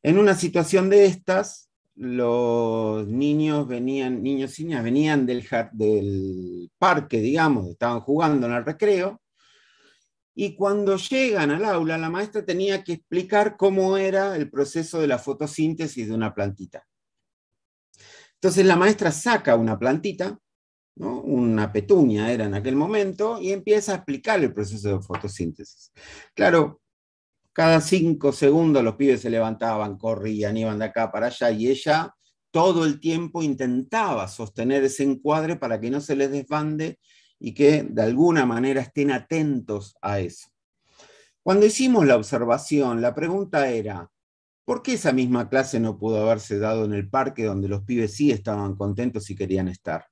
En una situación de estas, los niños y niñas venían del parque, digamos, estaban jugando en el recreo, y cuando llegan al aula, la maestra tenía que explicar cómo era el proceso de la fotosíntesis de una plantita. Entonces la maestra saca una plantita, ¿no? Una petunia era en aquel momento, y empieza a explicar el proceso de fotosíntesis. Claro, cada 5 segundos los pibes se levantaban, corrían, iban de acá para allá, y ella todo el tiempo intentaba sostener ese encuadre para que no se les desbande y que de alguna manera estén atentos a eso. Cuando hicimos la observación, la pregunta era, ¿por qué esa misma clase no pudo haberse dado en el parque donde los pibes sí estaban contentos y querían estar?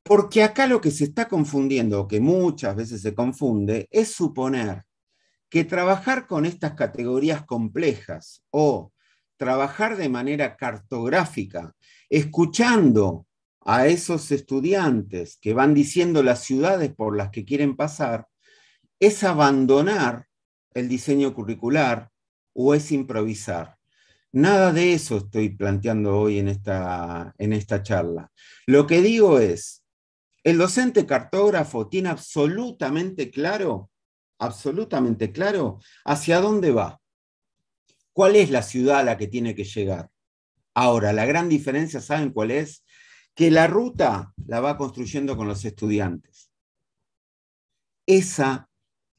Porque acá lo que se está confundiendo, o que muchas veces se confunde, es suponer que trabajar con estas categorías complejas o trabajar de manera cartográfica, escuchando a esos estudiantes que van diciendo las ciudades por las que quieren pasar, es abandonar el diseño curricular o es improvisar. Nada de eso estoy planteando hoy en esta charla. Lo que digo es, el docente cartógrafo tiene absolutamente claro hacia dónde va, cuál es la ciudad a la que tiene que llegar. Ahora, la gran diferencia, ¿saben cuál es? Que la ruta la va construyendo con los estudiantes. Esa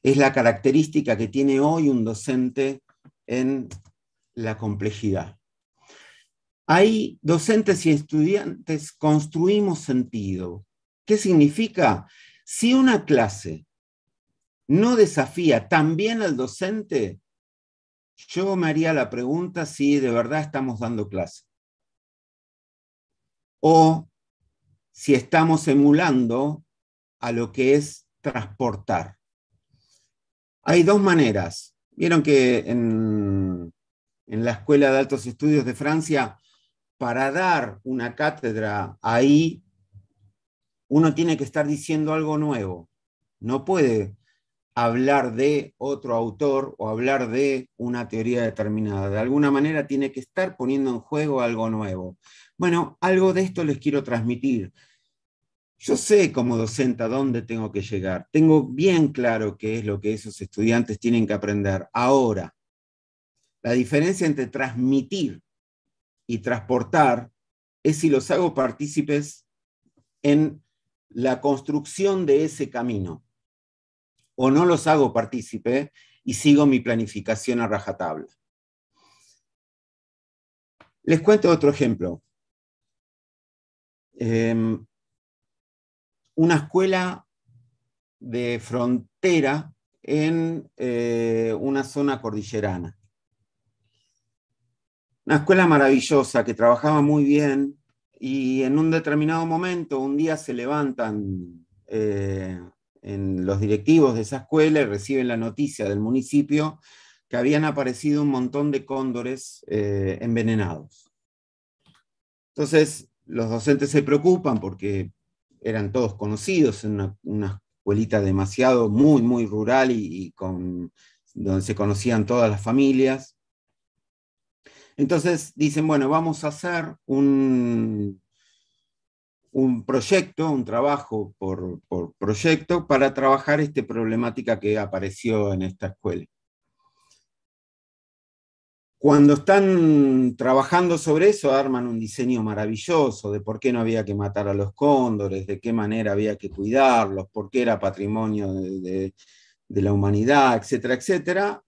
es la característica que tiene hoy un docente en la complejidad. Ahí, docentes y estudiantes construimos sentido. ¿Qué significa? Si una clase no desafía también al docente, yo me haría la pregunta si de verdad estamos dando clase. O si estamos emulando a lo que es transportar. Hay dos maneras. Vieron que en la Escuela de Altos Estudios de Francia, para dar una cátedra ahí, uno tiene que estar diciendo algo nuevo. No puede hablar de otro autor o hablar de una teoría determinada. De alguna manera tiene que estar poniendo en juego algo nuevo. Bueno, algo de esto les quiero transmitir. Yo sé como docente a dónde tengo que llegar. Tengo bien claro qué es lo que esos estudiantes tienen que aprender. Ahora, la diferencia entre transmitir y transportar es si los hago partícipes en la construcción de ese camino o no los hago partícipe y sigo mi planificación a rajatabla. Les cuento otro ejemplo. Una escuela de frontera en una zona cordillerana. Una escuela maravillosa que trabajaba muy bien y en un determinado momento, un día se levantan en los directivos de esa escuela y reciben la noticia del municipio que habían aparecido un montón de cóndores envenenados. Entonces, los docentes se preocupan porque eran todos conocidos en una escuelita demasiado, muy rural y donde se conocían todas las familias. Entonces dicen, bueno, vamos a hacer un proyecto, un trabajo por proyecto para trabajar esta problemática que apareció en esta escuela. Cuando están trabajando sobre eso, arman un diseño maravilloso de por qué no había que matar a los cóndores, de qué manera había que cuidarlos, por qué era patrimonio de la humanidad, etcétera, etcétera.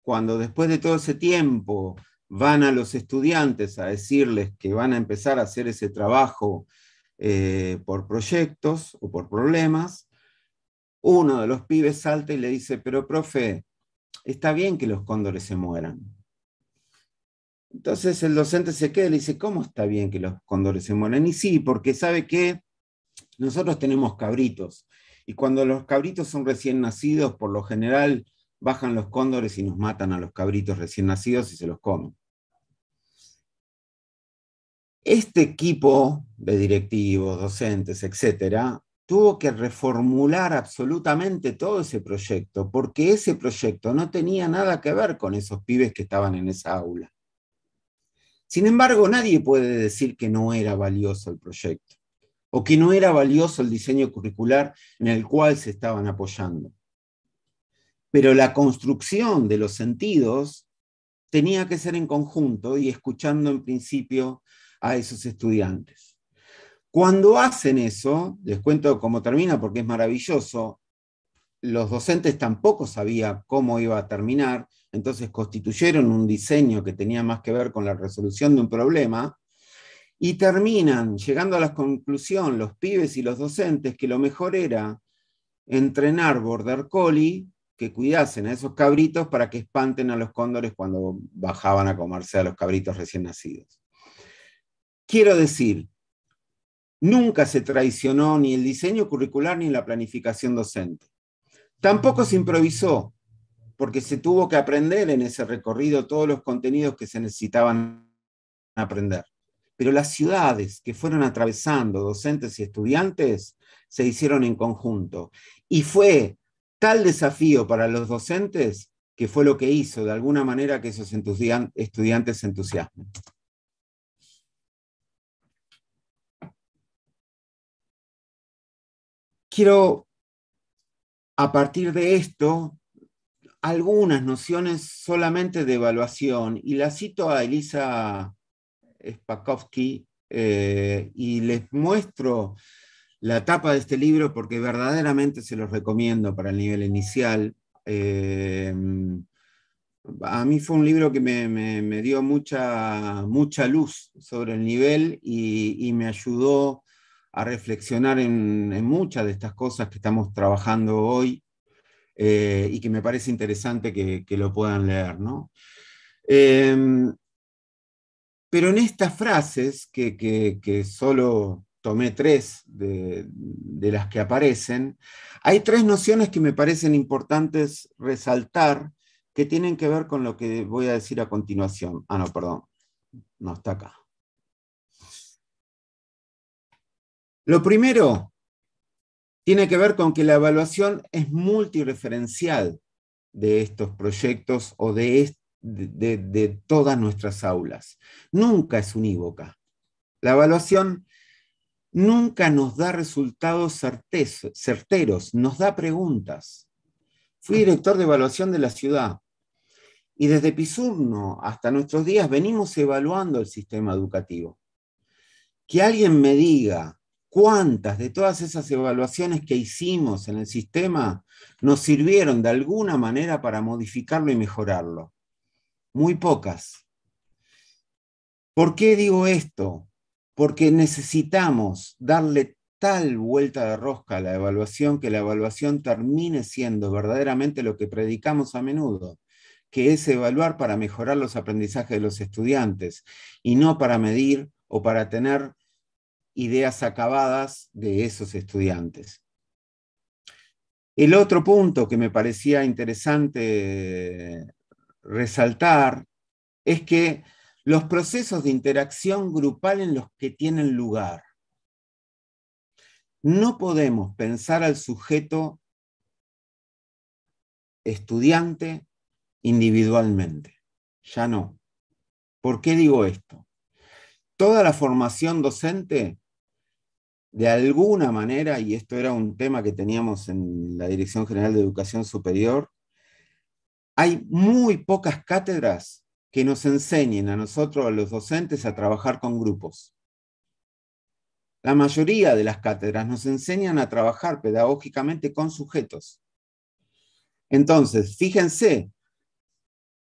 Cuando después de todo ese tiempo van a los estudiantes a decirles que van a empezar a hacer ese trabajo por proyectos o por problemas, uno de los pibes salta y le dice, pero profe, está bien que los cóndores se mueran. Entonces el docente se queda y le dice, ¿cómo está bien que los cóndores se mueran? Y sí, porque sabe que nosotros tenemos cabritos, y cuando los cabritos son recién nacidos, por lo general bajan los cóndores y nos matan a los cabritos recién nacidos y se los comen. Este equipo de directivos, docentes, etcétera, tuvo que reformular absolutamente todo ese proyecto, porque ese proyecto no tenía nada que ver con esos pibes que estaban en esa aula. Sin embargo, nadie puede decir que no era valioso el proyecto o que no era valioso el diseño curricular en el cual se estaban apoyando. Pero la construcción de los sentidos tenía que ser en conjunto y escuchando en principio a esos estudiantes. Cuando hacen eso, les cuento cómo termina porque es maravilloso, los docentes tampoco sabían cómo iba a terminar, entonces constituyeron un diseño que tenía más que ver con la resolución de un problema, y terminan llegando a la conclusión, los pibes y los docentes, que lo mejor era entrenar border collie que cuidasen a esos cabritos para que espanten a los cóndores cuando bajaban a comerse a los cabritos recién nacidos. Quiero decir, nunca se traicionó ni el diseño curricular ni la planificación docente. Tampoco se improvisó, porque se tuvo que aprender en ese recorrido todos los contenidos que se necesitaban aprender. Pero las ciudades que fueron atravesando docentes y estudiantes se hicieron en conjunto. Y fue tal desafío para los docentes que fue lo que hizo de alguna manera que esos estudiantes se entusiasmen. Quiero, a partir de esto, algunas nociones solamente de evaluación, y la cito a Elisa Spakovsky y les muestro la tapa de este libro porque verdaderamente se los recomiendo para el nivel inicial. A mí fue un libro que me dio mucha luz sobre el nivel y me ayudó a reflexionar en muchas de estas cosas que estamos trabajando hoy y que me parece interesante que lo puedan leer, ¿no? Pero en estas frases, que solo tomé 3 de las que aparecen, hay 3 nociones que me parecen importantes resaltar que tienen que ver con lo que voy a decir a continuación. Ah, no, perdón, no está acá. Lo primero tiene que ver con que la evaluación es multireferencial de estos proyectos o de todas nuestras aulas. Nunca es unívoca. La evaluación nunca nos da resultados certeros, nos da preguntas. Fui director de evaluación de la ciudad y desde Pisurno hasta nuestros días venimos evaluando el sistema educativo. Que alguien me diga cuántas de todas esas evaluaciones que hicimos en el sistema nos sirvieron de alguna manera para modificarlo y mejorarlo. Muy pocas. ¿Por qué digo esto? Porque necesitamos darle tal vuelta de rosca a la evaluación que la evaluación termine siendo verdaderamente lo que predicamos a menudo, que es evaluar para mejorar los aprendizajes de los estudiantes y no para medir o para tener ideas acabadas de esos estudiantes. El otro punto que me parecía interesante resaltar es que los procesos de interacción grupal en los que tienen lugar. No podemos pensar al sujeto estudiante individualmente. Ya no. ¿Por qué digo esto? Toda la formación docente, de alguna manera, y esto era un tema que teníamos en la Dirección General de Educación Superior, hay muy pocas cátedras que nos enseñen a nosotros, a los docentes, a trabajar con grupos. La mayoría de las cátedras nos enseñan a trabajar pedagógicamente con sujetos. Entonces, fíjense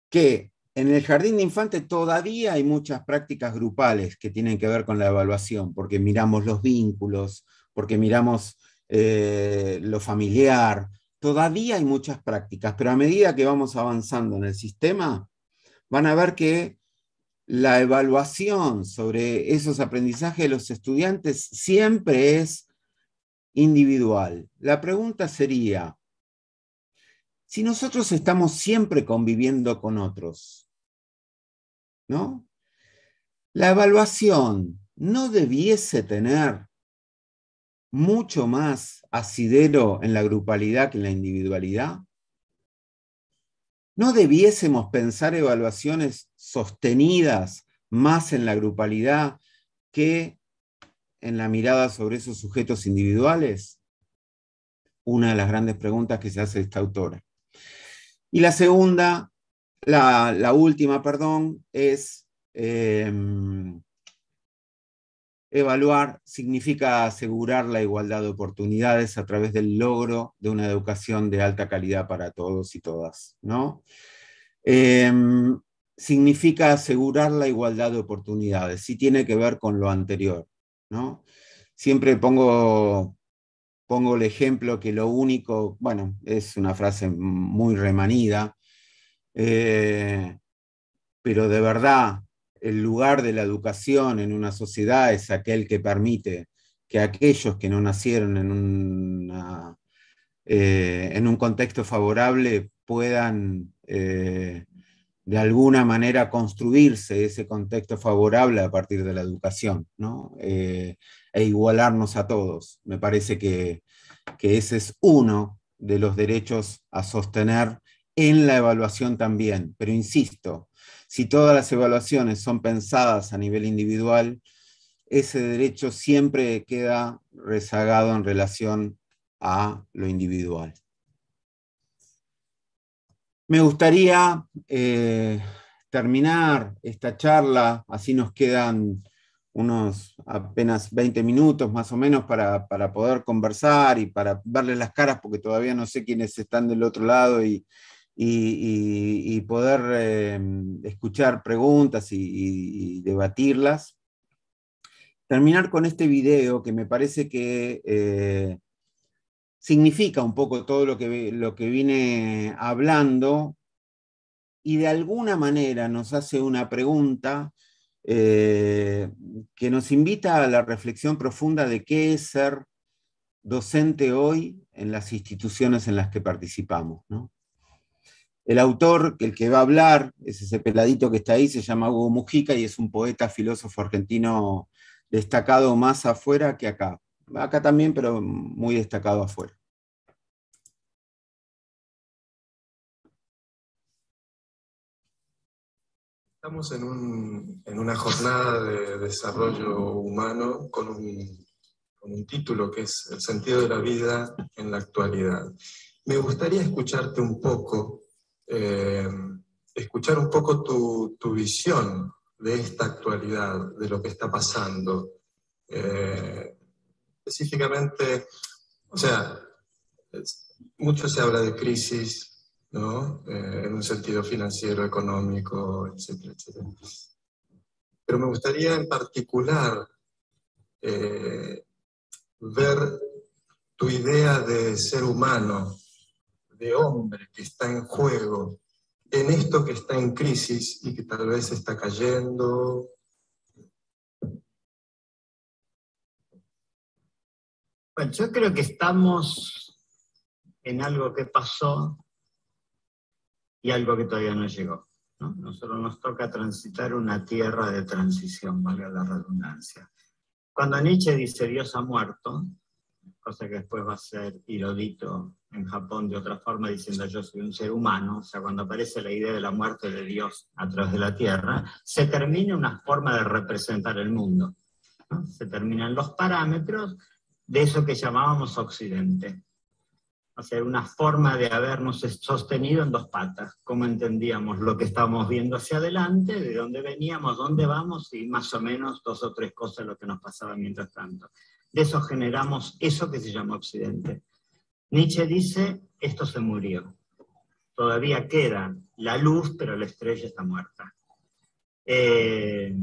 que en el jardín de infantes todavía hay muchas prácticas grupales que tienen que ver con la evaluación, porque miramos los vínculos, porque miramos lo familiar. Todavía hay muchas prácticas, pero a medida que vamos avanzando en el sistema, van a ver que la evaluación sobre esos aprendizajes de los estudiantes siempre es individual. La pregunta sería, si nosotros estamos siempre conviviendo con otros, ¿no? La evaluación no debiese tener mucho más asidero en la grupalidad que en la individualidad. ¿No debiésemos pensar evaluaciones sostenidas más en la grupalidad que en la mirada sobre esos sujetos individuales? Una de las grandes preguntas que se hace esta autora. Y la segunda, la última, perdón, es evaluar significa asegurar la igualdad de oportunidades a través del logro de una educación de alta calidad para todos y todas, ¿no? Significa asegurar la igualdad de oportunidades, sí tiene que ver con lo anterior, ¿no? Siempre pongo el ejemplo que lo único, bueno, es una frase muy remanida, pero de verdad el lugar de la educación en una sociedad es aquel que permite que aquellos que no nacieron en un contexto favorable puedan de alguna manera construirse ese contexto favorable a partir de la educación, ¿no? E igualarnos a todos. Me parece que ese es uno de los derechos a sostener en la evaluación también. Pero insisto, si todas las evaluaciones son pensadas a nivel individual, ese derecho siempre queda rezagado en relación a lo individual. Me gustaría terminar esta charla, así nos quedan unos apenas 20 minutos más o menos para poder conversar y para verles las caras, porque todavía no sé quiénes están del otro lado y poder escuchar preguntas y debatirlas. Terminar con este video que me parece que significa un poco todo lo que vine hablando y de alguna manera nos hace una pregunta que nos invita a la reflexión profunda de qué es ser docente hoy en las instituciones en las que participamos, ¿no? El autor, el que va a hablar, es ese peladito que está ahí, se llama Hugo Mujica y es un poeta, filósofo argentino destacado más afuera que acá. Acá también, pero muy destacado afuera. Estamos en una jornada de desarrollo humano con un título que es El sentido de la vida en la actualidad. Me gustaría escucharte un poco, escuchar un poco tu visión de esta actualidad, de lo que está pasando. Específicamente, o sea, mucho se habla de crisis, ¿no? En un sentido financiero, económico, etcétera, etcétera. Pero me gustaría en particular ver tu idea de ser humano, de hombre que está en juego, en esto que está en crisis y que tal vez está cayendo. Bueno, yo creo que estamos en algo que pasó y algo que todavía no llegó, ¿no? Nosotros nos toca transitar una tierra de transición, valga la redundancia. Cuando Nietzsche dice Dios ha muerto, cosa que después va a ser Hirohito en Japón de otra forma diciendo yo soy un ser humano, o sea, cuando aparece la idea de la muerte de Dios a través de la tierra, se termina una forma de representar el mundo, ¿no? Se terminan los parámetros de eso que llamábamos Occidente. O sea, una forma de habernos sostenido en dos patas, cómo entendíamos lo que estábamos viendo hacia adelante, de dónde veníamos, dónde vamos, y más o menos 2 o 3 cosas lo que nos pasaba mientras tanto. De eso generamos eso que se llama Occidente. Nietzsche dice, esto se murió. Todavía queda la luz, pero la estrella está muerta. De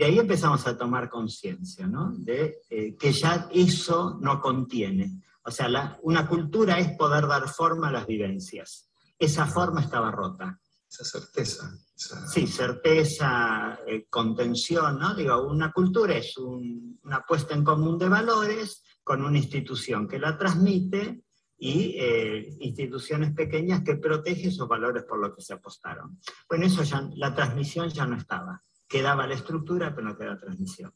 ahí empezamos a tomar conciencia, ¿no? De que ya eso no contiene. O sea, una cultura es poder dar forma a las vivencias. Esa forma estaba rota. Esa certeza. Sí, certeza, contención, ¿no? Digo, una cultura es una puesta en común de valores con una institución que la transmite y instituciones pequeñas que protegen esos valores por los que se apostaron. Bueno, eso ya, la transmisión ya no estaba. Quedaba la estructura, pero no queda transmisión.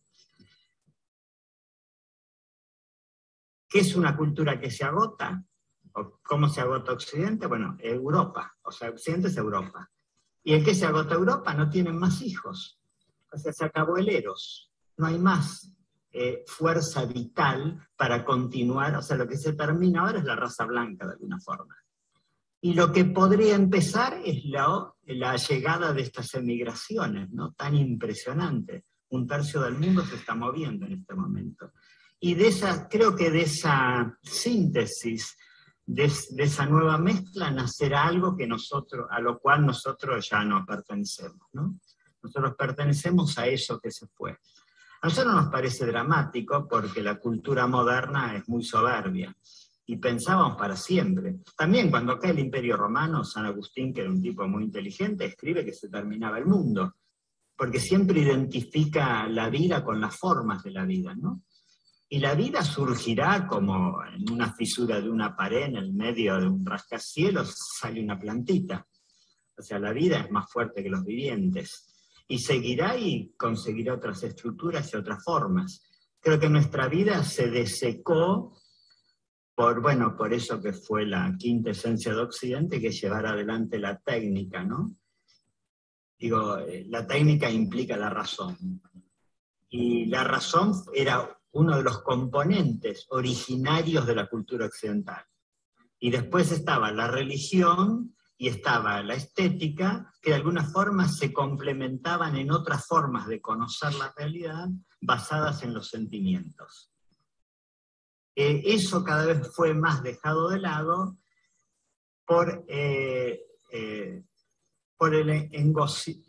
¿Qué es una cultura que se agota? ¿O cómo se agota Occidente? Bueno, Europa. O sea, Occidente es Europa. ¿Y en qué se agota Europa? No tienen más hijos. O sea, se acabó el eros. No hay más fuerza vital para continuar. O sea, lo que se termina ahora es la raza blanca, de alguna forma. Y lo que podría empezar es la llegada de estas emigraciones, ¿no? Tan impresionante. 1/3 del mundo se está moviendo en este momento. Y creo que de esa síntesis, de esa nueva mezcla, nacerá algo a lo cual nosotros ya no pertenecemos, ¿no? Nosotros pertenecemos a eso que se fue. A nosotros nos parece dramático porque la cultura moderna es muy soberbia. Y pensábamos para siempre. También cuando cae el Imperio Romano, San Agustín, que era un tipo muy inteligente, escribe que se terminaba el mundo, porque siempre identifica la vida con las formas de la vida, ¿no? Y la vida surgirá como en una fisura de una pared, en el medio de un rascacielos, sale una plantita. O sea, la vida es más fuerte que los vivientes. Y seguirá y conseguirá otras estructuras y otras formas. Creo que nuestra vida se desecó por eso que fue la quinta esencia de Occidente, que es llevar adelante la técnica, ¿no? Digo, la técnica implica la razón. Y la razón era uno de los componentes originarios de la cultura occidental. Y después estaba la religión y estaba la estética, que de alguna forma se complementaban en otras formas de conocer la realidad basadas en los sentimientos. Eso cada vez fue más dejado de lado por el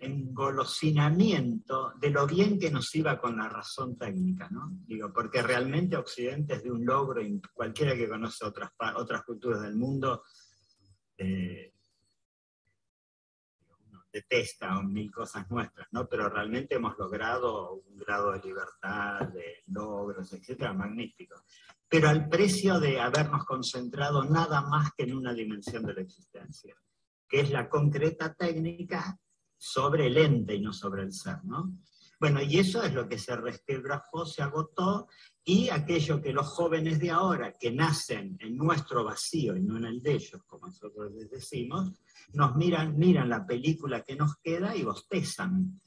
engolosinamiento de lo bien que nos iba con la razón técnica, ¿no? Digo, porque realmente Occidente es de un logro, y cualquiera que conoce otras culturas del mundo detesta 1000 cosas nuestras, ¿no? Pero realmente hemos logrado un grado de libertad, de logros, etcétera, magnífico. Pero al precio de habernos concentrado nada más que en una dimensión de la existencia, que es la concreta técnica sobre el ente y no sobre el ser, ¿no? Bueno, y eso es lo que se resquebrajó, se agotó, y aquello que los jóvenes de ahora, que nacen en nuestro vacío y no en el de ellos, como nosotros les decimos, nos miran la película que nos queda y bostezan.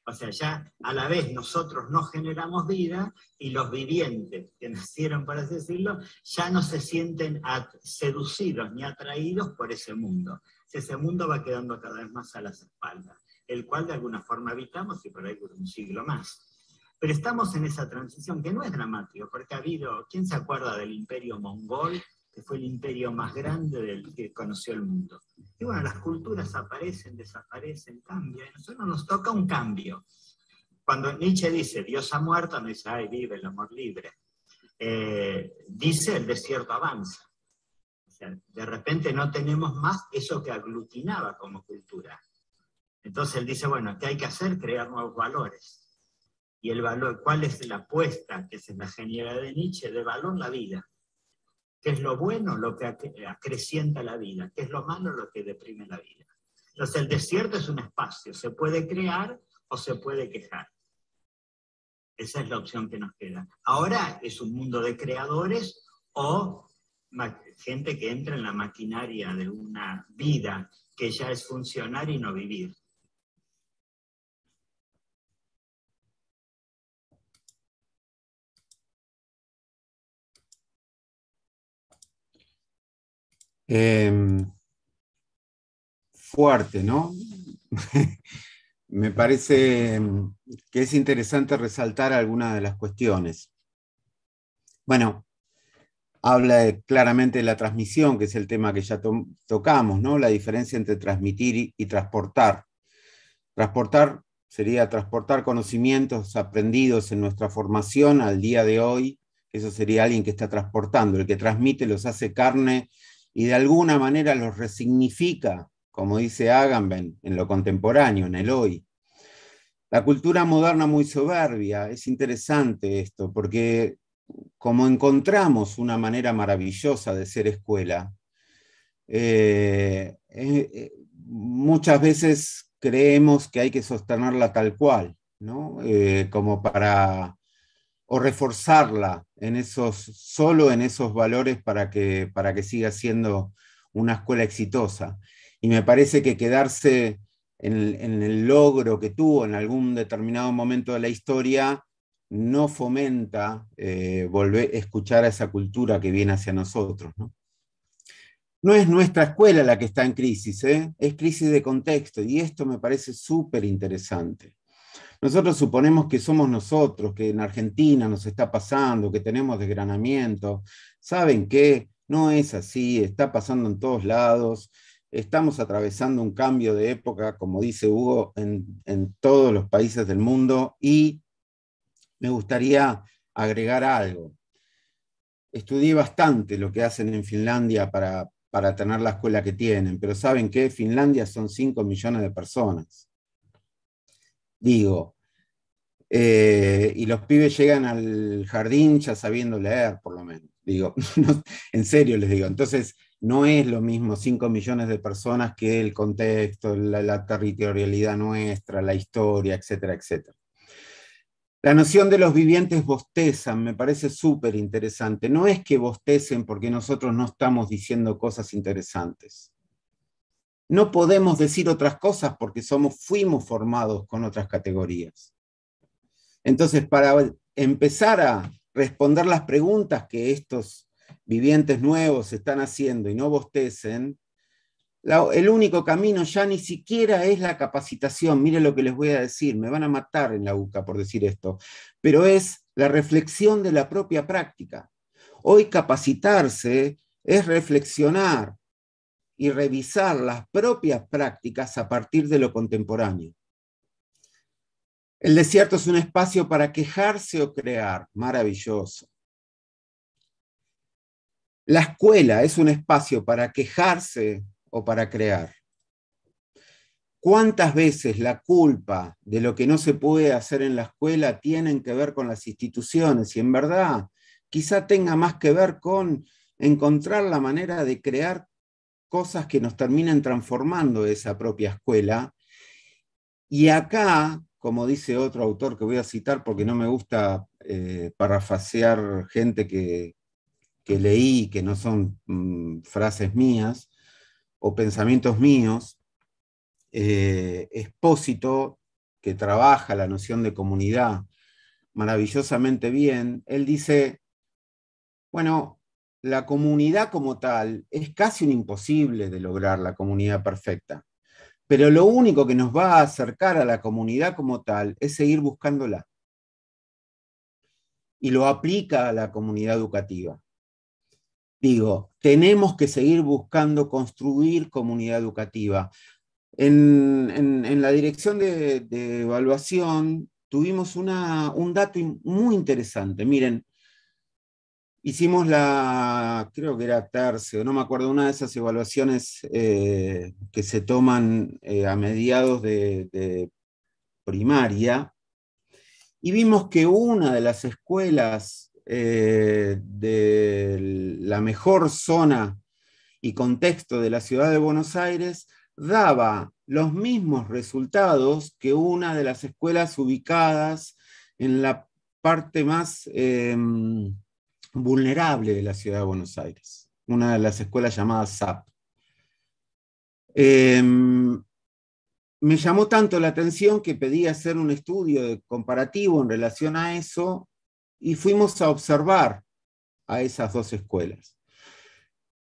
O sea, ya a la vez nosotros no generamos vida y los vivientes que nacieron, por así decirlo, ya no se sienten seducidos ni atraídos por ese mundo. Ese mundo va quedando cada vez más a las espaldas, el cual de alguna forma habitamos y por ahí por un siglo más. Pero estamos en esa transición que no es dramático, porque ha habido, ¿quién se acuerda del imperio mongol? Que fue el imperio más grande del que conoció el mundo. Y bueno, las culturas aparecen, desaparecen, cambian, y a nosotros nos toca un cambio. Cuando Nietzsche dice Dios ha muerto, no dice, ay, vive el amor libre. Dice el desierto avanza. O sea, de repente no tenemos más eso que aglutinaba como cultura. Entonces él dice, bueno, ¿qué hay que hacer? Crear nuevos valores. Y el valor, ¿cuál es la apuesta? Que es en la genialidad de Nietzsche, de valor la vida. ¿Qué es lo bueno? Lo que acrecienta la vida. ¿Qué es lo malo? Lo que deprime la vida. Entonces el desierto es un espacio, se puede crear o se puede quejar. Esa es la opción que nos queda. Ahora es un mundo de creadores o gente que entra en la maquinaria de una vida que ya es funcionar y no vivir. Fuerte, ¿no? Me parece que es interesante resaltar algunas de las cuestiones. Bueno, habla claramente de la transmisión, que es el tema que ya tocamos, ¿no? La diferencia entre transmitir y transportar. Transportar sería transportar conocimientos aprendidos en nuestra formación al día de hoy. Eso sería alguien que está transportando. El que transmite los hace carne y de alguna manera los resignifica, como dice Agamben, en lo contemporáneo, en el hoy. La cultura moderna muy soberbia, es interesante esto, porque como encontramos una manera maravillosa de ser escuela, muchas veces creemos que hay que sostenerla tal cual, ¿no? Como para, o reforzarla en solo en esos valores para que siga siendo una escuela exitosa. Y me parece que quedarse en el logro que tuvo en algún determinado momento de la historia no fomenta volver a escuchar a esa cultura que viene hacia nosotros, ¿no? No es nuestra escuela la que está en crisis, es crisis de contexto, y esto me parece súper interesante. Nosotros suponemos que somos nosotros, que en Argentina nos está pasando, que tenemos desgranamiento. ¿Saben qué? No es así, está pasando en todos lados. Estamos atravesando un cambio de época, como dice Hugo, en todos los países del mundo, y me gustaría agregar algo. Estudié bastante lo que hacen en Finlandia para tener la escuela que tienen, pero ¿saben qué? Finlandia son 5 millones de personas. Digo, y los pibes llegan al jardín ya sabiendo leer, por lo menos. Digo, no, en serio les digo. Entonces, no es lo mismo 5 millones de personas que el contexto, la territorialidad nuestra, la historia, etcétera, etcétera. La noción de los vivientes bostezan me parece súper interesante. No es que bostecen porque nosotros no estamos diciendo cosas interesantes. No podemos decir otras cosas porque fuimos formados con otras categorías. Entonces, para empezar a responder las preguntas que estos vivientes nuevos están haciendo y no bostecen, el único camino ya ni siquiera es la capacitación. Miren lo que les voy a decir, me van a matar en la UCA por decir esto, pero es la reflexión de la propia práctica. Hoy capacitarse es reflexionar y revisar las propias prácticas a partir de lo contemporáneo. El desierto es un espacio para quejarse o crear, maravilloso. La escuela es un espacio para quejarse o para crear. ¿Cuántas veces la culpa de lo que no se puede hacer en la escuela tienen que ver con las instituciones? Y en verdad, quizá tenga más que ver con encontrar la manera de crear cosas que nos terminen transformando esa propia escuela. Y acá, como dice otro autor que voy a citar porque no me gusta parafrasear gente que leí, que no son frases mías o pensamientos míos, Espósito, que trabaja la noción de comunidad maravillosamente bien, él dice, bueno, la comunidad como tal es casi un imposible de lograr, la comunidad perfecta, pero lo único que nos va a acercar a la comunidad como tal es seguir buscándola. Y lo aplica a la comunidad educativa. Digo, tenemos que seguir buscando construir comunidad educativa. En la dirección de evaluación tuvimos un dato muy interesante. Miren, hicimos creo que era tercio, no me acuerdo, una de esas evaluaciones que se toman a mediados de primaria, y vimos que una de las escuelas de la mejor zona y contexto de la ciudad de Buenos Aires daba los mismos resultados que una de las escuelas ubicadas en la parte más vulnerable de la ciudad de Buenos Aires, una de las escuelas llamadas SAP. Me llamó tanto la atención que pedí hacer un estudio comparativo en relación a eso y fuimos a observar a esas dos escuelas.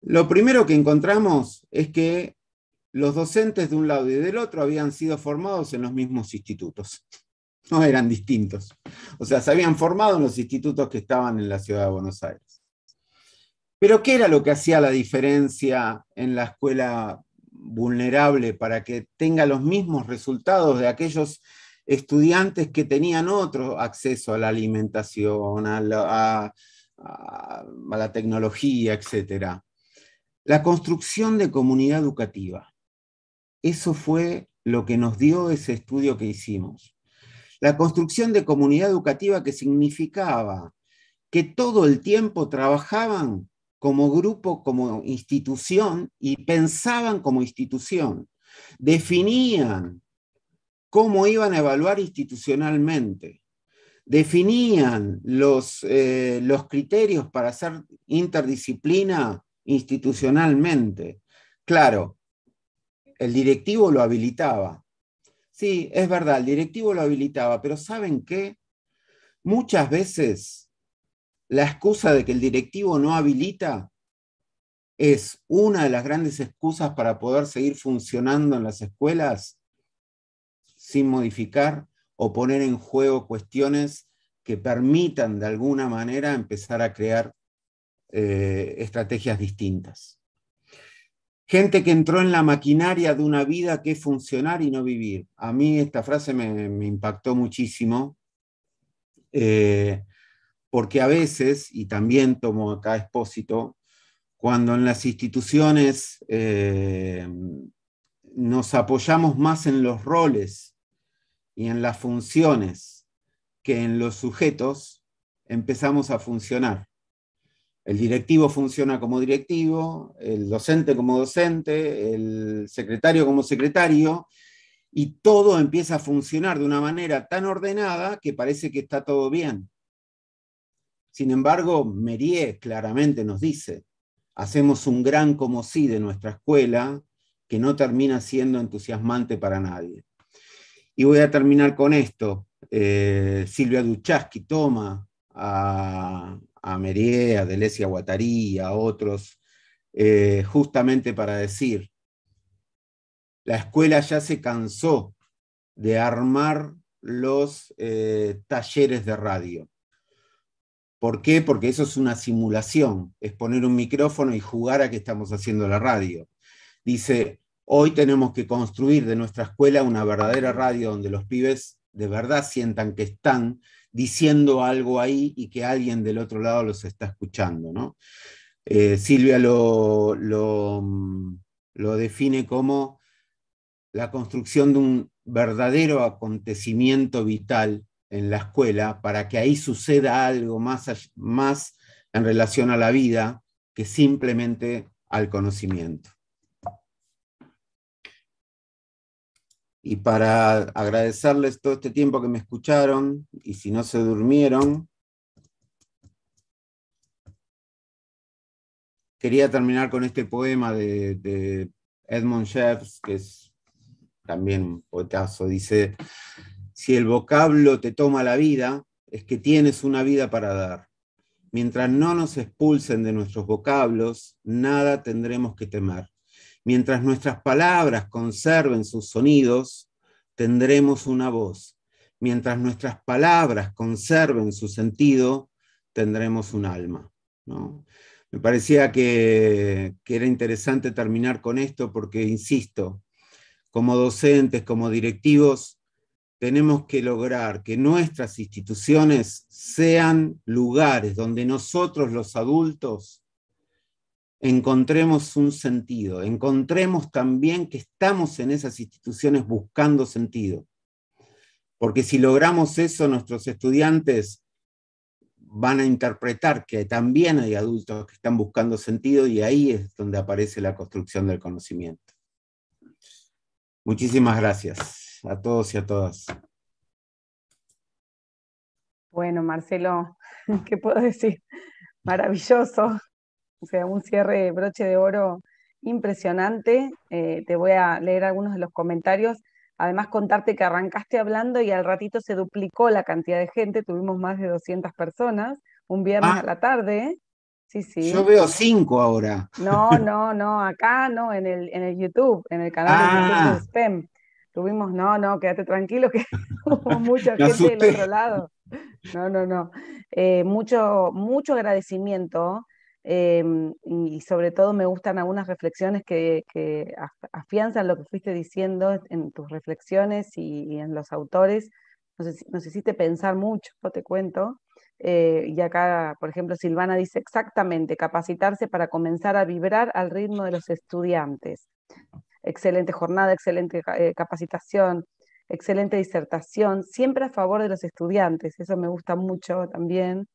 Lo primero que encontramos es que los docentes de un lado y del otro habían sido formados en los mismos institutos. No eran distintos. O sea, se habían formado en los institutos que estaban en la ciudad de Buenos Aires. Pero ¿qué era lo que hacía la diferencia en la escuela vulnerable para que tenga los mismos resultados de aquellos estudiantes que tenían otro acceso a la alimentación, a la tecnología, etc.? La construcción de comunidad educativa. Eso fue lo que nos dio ese estudio que hicimos. La construcción de comunidad educativa, que significaba que todo el tiempo trabajaban como grupo, como institución, y pensaban como institución. Definían cómo iban a evaluar institucionalmente. Definían los criterios para hacer interdisciplina institucionalmente. Claro, el directivo lo habilitaba. Sí, es verdad, el directivo lo habilitaba, pero ¿saben qué? Muchas veces la excusa de que el directivo no habilita es una de las grandes excusas para poder seguir funcionando en las escuelas sin modificar o poner en juego cuestiones que permitan de alguna manera empezar a crear estrategias distintas. Gente que entró en la maquinaria de una vida que es funcionar y no vivir. A mí esta frase me impactó muchísimo, porque a veces, y también tomo acá expósito, cuando en las instituciones nos apoyamos más en los roles y en las funciones que en los sujetos, empezamos a funcionar. El directivo funciona como directivo, el docente como docente, el secretario como secretario, y todo empieza a funcionar de una manera tan ordenada que parece que está todo bien. Sin embargo, Mérieux claramente nos dice, hacemos un gran como sí de nuestra escuela que no termina siendo entusiasmante para nadie. Y voy a terminar con esto. Silvia Luchaski toma a Mérieux, a Deleuze, a Guattari, a otros, justamente para decir, la escuela ya se cansó de armar los talleres de radio. ¿Por qué? Porque eso es una simulación, es poner un micrófono y jugar a que estamos haciendo la radio. Dice, hoy tenemos que construir de nuestra escuela una verdadera radio donde los pibes de verdad sientan que están diciendo algo ahí y que alguien del otro lado los está escuchando, ¿no? Silvia lo define como la construcción de un verdadero acontecimiento vital en la escuela para que ahí suceda algo más en relación a la vida que simplemente al conocimiento. Y para agradecerles todo este tiempo que me escucharon, y si no se durmieron, quería terminar con este poema de Edmund Jeffs, que es también un poetazo. Dice, si el vocablo te toma la vida, es que tienes una vida para dar. Mientras no nos expulsen de nuestros vocablos, nada tendremos que temer. Mientras nuestras palabras conserven sus sonidos, tendremos una voz. Mientras nuestras palabras conserven su sentido, tendremos un alma, ¿no? Me parecía que era interesante terminar con esto porque, insisto, como docentes, como directivos, tenemos que lograr que nuestras instituciones sean lugares donde nosotros los adultos encontremos un sentido, encontremos también que estamos en esas instituciones buscando sentido. Porque si logramos eso, nuestros estudiantes van a interpretar que también hay adultos que están buscando sentido, y ahí es donde aparece la construcción del conocimiento. Muchísimas gracias a todos y a todas. Bueno, Marcelo, ¿qué puedo decir? Maravilloso. O sea, un cierre broche de oro impresionante. Te voy a leer algunos de los comentarios. Además, contarte que arrancaste hablando y al ratito se duplicó la cantidad de gente. Tuvimos más de 200 personas un viernes a la tarde. Sí, sí. Yo veo 5 ahora. No, acá no, en el YouTube, en el canal de YouTube de SPEM. Tuvimos, quédate tranquilo que hubo mucha gente del otro lado. No. Mucho agradecimiento. Y sobre todo me gustan algunas reflexiones que afianzan lo que fuiste diciendo en tus reflexiones y en los autores. Nos hiciste pensar mucho, te cuento. Y acá, por ejemplo, Silvana dice exactamente, capacitarse para comenzar a vibrar al ritmo de los estudiantes. Excelente jornada, excelente capacitación, excelente disertación, siempre a favor de los estudiantes, eso me gusta mucho también.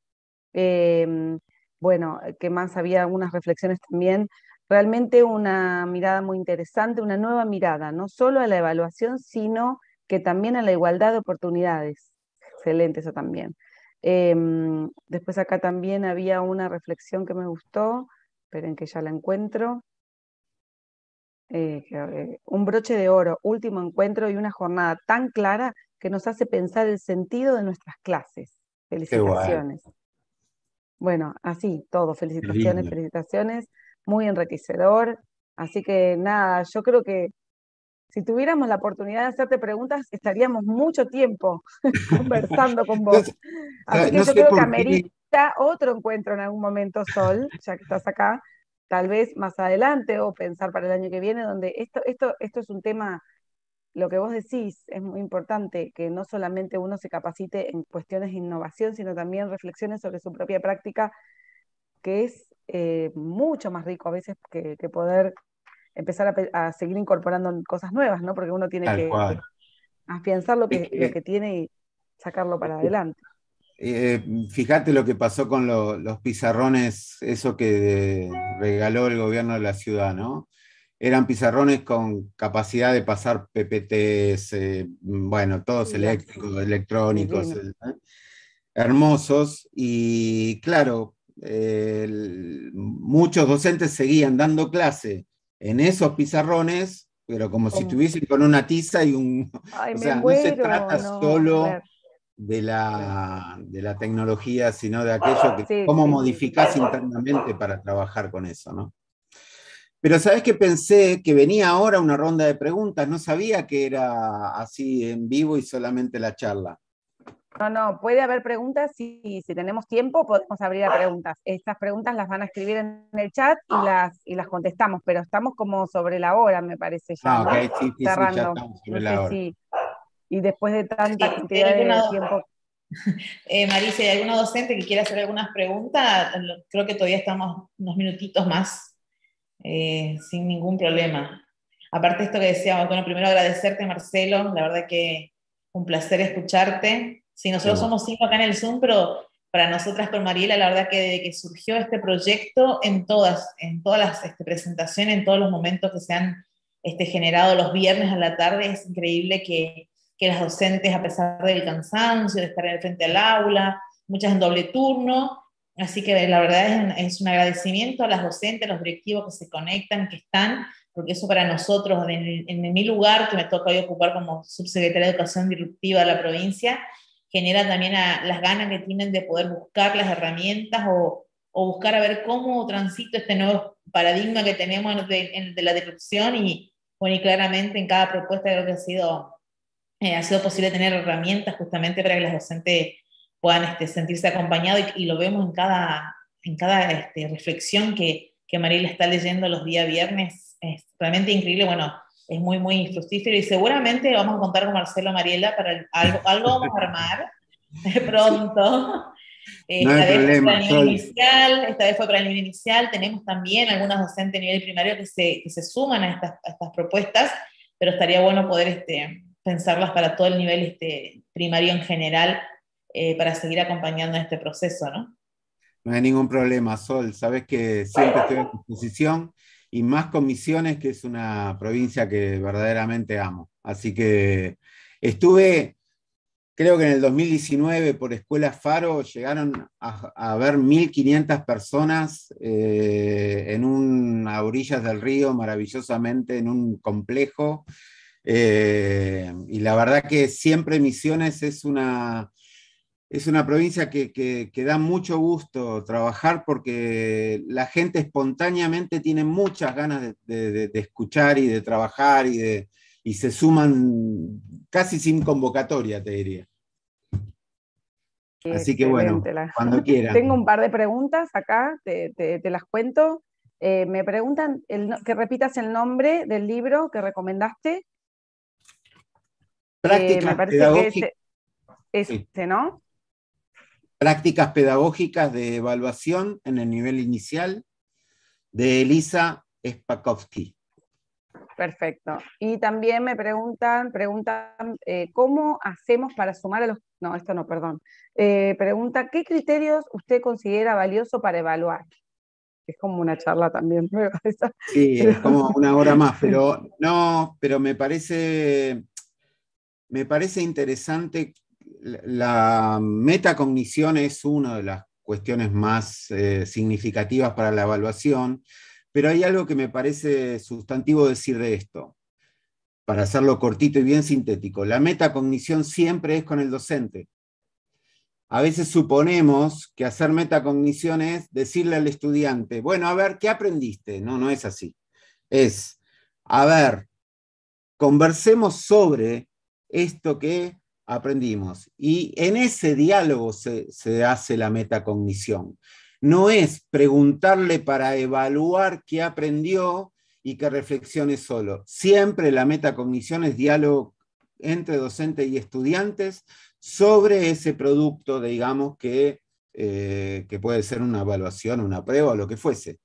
Bueno, ¿qué más? Había algunas reflexiones también. Realmente una mirada muy interesante, una nueva mirada, no solo a la evaluación, sino que también a la igualdad de oportunidades. Excelente eso también. Después acá también había una reflexión que me gustó, esperen que ya la encuentro. Un broche de oro, último encuentro y una jornada tan clara que nos hace pensar el sentido de nuestras clases. Felicitaciones. Bueno, así, todo, felicitaciones, muy enriquecedor. Así que nada, yo creo que si tuviéramos la oportunidad de hacerte preguntas, estaríamos mucho tiempo conversando con vos. Así que yo creo que amerita otro encuentro en algún momento, Sol, ya que estás acá, tal vez más adelante o pensar para el año que viene, donde esto es un tema, lo que vos decís es muy importante, que no solamente uno se capacite en cuestiones de innovación, sino también reflexiones sobre su propia práctica, que es mucho más rico a veces que poder empezar a seguir incorporando cosas nuevas, ¿no? Porque uno tiene que afianzar lo que tiene y sacarlo para adelante. Fíjate lo que pasó con los pizarrones, eso que regaló el gobierno de la ciudad, ¿no? Eran pizarrones con capacidad de pasar PPTs, bueno, todos eléctricos, electrónicos, hermosos, y claro, muchos docentes seguían dando clase en esos pizarrones, pero como si estuviesen con una tiza y un... Ay, o sea, no se trata solo de la tecnología, sino de aquello que cómo modificás internamente para trabajar con eso, ¿no? Pero ¿sabés qué pensé? Que venía ahora una ronda de preguntas, no sabía que era así en vivo y solamente la charla. No, puede haber preguntas, si tenemos tiempo podemos abrir a preguntas. Estas preguntas las van a escribir en el chat y las contestamos, pero estamos como sobre la hora, me parece ya, ¿no? Okay, sí, cerrando. ya estamos sobre la hora. Y después de tanta cantidad de tiempo... Marisa, ¿hay alguna docente que quiera hacer algunas preguntas? Creo que todavía estamos unos minutitos más, sin ningún problema. Aparte de esto que decíamos, bueno, primero agradecerte, Marcelo, la verdad que un placer escucharte. Sí, nosotros somos 5 acá en el Zoom, pero para nosotras con Mariela, la verdad que desde que surgió este proyecto, en todas las presentaciones, en todos los momentos que se han generado los viernes a la tarde, es increíble que las docentes, a pesar del cansancio, de estar en el frente al aula, muchas en doble turno, así que la verdad es un agradecimiento a las docentes, a los directivos que se conectan, que están, porque eso para nosotros, en mi lugar, que me toca hoy ocupar como subsecretaria de Educación Disruptiva de la provincia, genera también las ganas que tienen de poder buscar las herramientas o buscar a ver cómo transito este nuevo paradigma que tenemos de la disrupción y claramente en cada propuesta creo que ha sido posible tener herramientas justamente para que las docentes puedan sentirse acompañados y lo vemos en cada reflexión que Mariela está leyendo los días viernes. Es realmente increíble. Bueno, es muy, muy fructífero y seguramente vamos a contar con Marcelo Mariela para algo vamos a armar pronto. No hay problema, Sol. Esta vez fue para el nivel inicial, tenemos también algunas docentes a nivel primario que se suman a estas propuestas, pero estaría bueno poder pensarlas para todo el nivel primario en general, para seguir acompañando este proceso, ¿no? No hay ningún problema, Sol. Sabes que siempre estoy a disposición y más con Misiones, que es una provincia que verdaderamente amo. Así que estuve, creo que en el 2019 por Escuela Faro llegaron a ver 1.500 personas a orillas del río, maravillosamente, en un complejo. Y la verdad que siempre Misiones es una provincia que da mucho gusto trabajar porque la gente espontáneamente tiene muchas ganas de escuchar y de trabajar y se suman casi sin convocatoria, te diría. Así que bueno, cuando quieran. Tengo un par de preguntas acá, te las cuento. Me preguntan que repitas el nombre del libro que recomendaste. Prácticas me parece pedagógicas. Que es este, ¿no? Prácticas pedagógicas de evaluación en el nivel inicial, de Elisa Spakovsky. Perfecto. Y también me preguntan ¿cómo hacemos para sumar a los... No, esto no, perdón. Pregunta, ¿qué criterios usted considera valioso para evaluar? Es como una charla también. Sí, es como una hora más, pero no, pero me parece interesante. La metacognición es una de las cuestiones más significativas para la evaluación, pero hay algo que me parece sustantivo decir de esto, para hacerlo cortito y bien sintético. La metacognición siempre es con el docente. A veces suponemos que hacer metacognición es decirle al estudiante, bueno, a ver, ¿qué aprendiste? No, no es así. Es, a ver, conversemos sobre esto que aprendimos. Y en ese diálogo se hace la metacognición. No es preguntarle para evaluar qué aprendió y que reflexione solo. Siempre la metacognición es diálogo entre docente y estudiantes sobre ese producto, digamos, que puede ser una evaluación, una prueba o lo que fuese.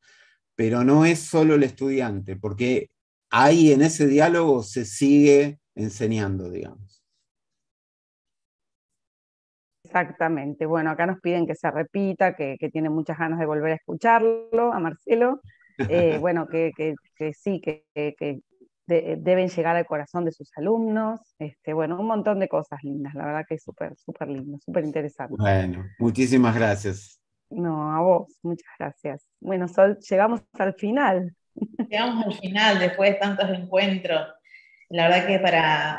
Pero no es solo el estudiante, porque ahí en ese diálogo se sigue enseñando, digamos. Exactamente. Bueno, acá nos piden que se repita, que tiene muchas ganas de volver a escucharlo, a Marcelo. Bueno, que sí, que deben llegar al corazón de sus alumnos. Bueno, un montón de cosas lindas. La verdad que es súper, súper lindo, súper interesante. Bueno, muchísimas gracias. No, a vos, muchas gracias. Bueno, Sol, llegamos al final. Llegamos al final, después de tantos encuentros. La verdad que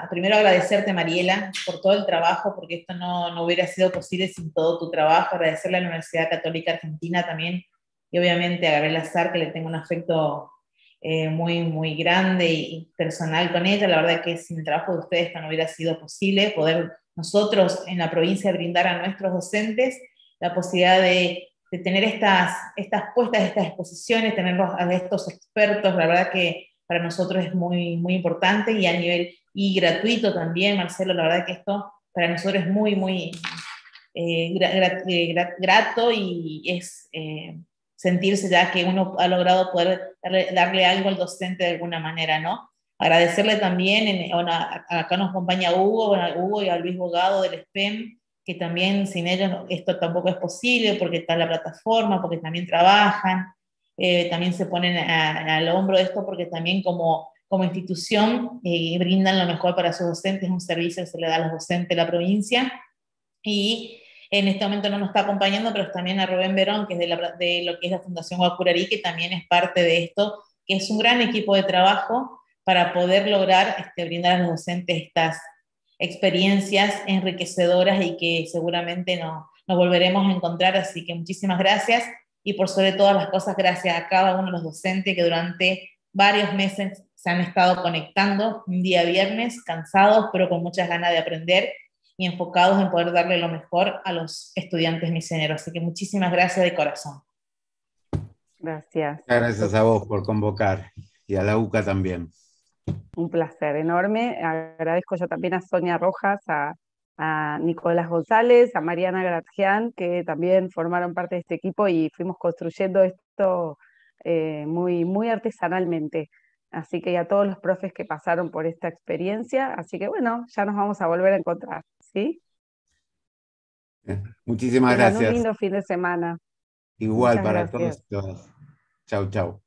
primero agradecerte, Mariela, por todo el trabajo, porque esto no hubiera sido posible sin todo tu trabajo. Agradecerle a la Universidad Católica Argentina también, y obviamente a Gabriela Azar, que le tengo un afecto muy, muy grande y personal con ella. La verdad que sin el trabajo de ustedes esto no hubiera sido posible, poder nosotros en la provincia brindar a nuestros docentes la posibilidad de tener estas puestas, estas exposiciones, tenerlos a estos expertos. La verdad que para nosotros es muy, muy importante y a nivel gratuito también, Marcelo. La verdad que esto para nosotros es muy, muy grato, y es sentirse ya que uno ha logrado poder darle algo al docente de alguna manera, ¿no? Agradecerle también, acá nos acompaña Hugo y a Luis Bogado del SPEM, que también sin ellos esto tampoco es posible, porque está la plataforma, porque también trabajan, también se ponen al hombro de esto, porque también como institución brindan lo mejor para sus docentes, un servicio que se le da a los docentes de la provincia. Y en este momento no nos está acompañando, pero también a Rubén Verón, que es de lo que es la Fundación Guacurarí, que también es parte de esto, que es un gran equipo de trabajo para poder lograr brindar a los docentes estas experiencias enriquecedoras y que seguramente nos volveremos a encontrar. Así que muchísimas gracias, y por sobre todas las cosas, gracias a cada uno de los docentes que durante varios meses se han estado conectando un día viernes, cansados, pero con muchas ganas de aprender y enfocados en poder darle lo mejor a los estudiantes misioneros. Así que muchísimas gracias de corazón. Gracias. Gracias a vos por convocar, y a la UCA también. Un placer enorme. Agradezco yo también a Sonia Rojas, a Nicolás González, a Mariana Gratjian, que también formaron parte de este equipo y fuimos construyendo esto muy, muy artesanalmente. Así que y a todos los profes que pasaron por esta experiencia. Así que bueno, ya nos vamos a volver a encontrar, ¿sí? Muchísimas Tengan un gracias. lindo fin de semana. Igual Muchas para todos gracias. y todas. Chau, chau.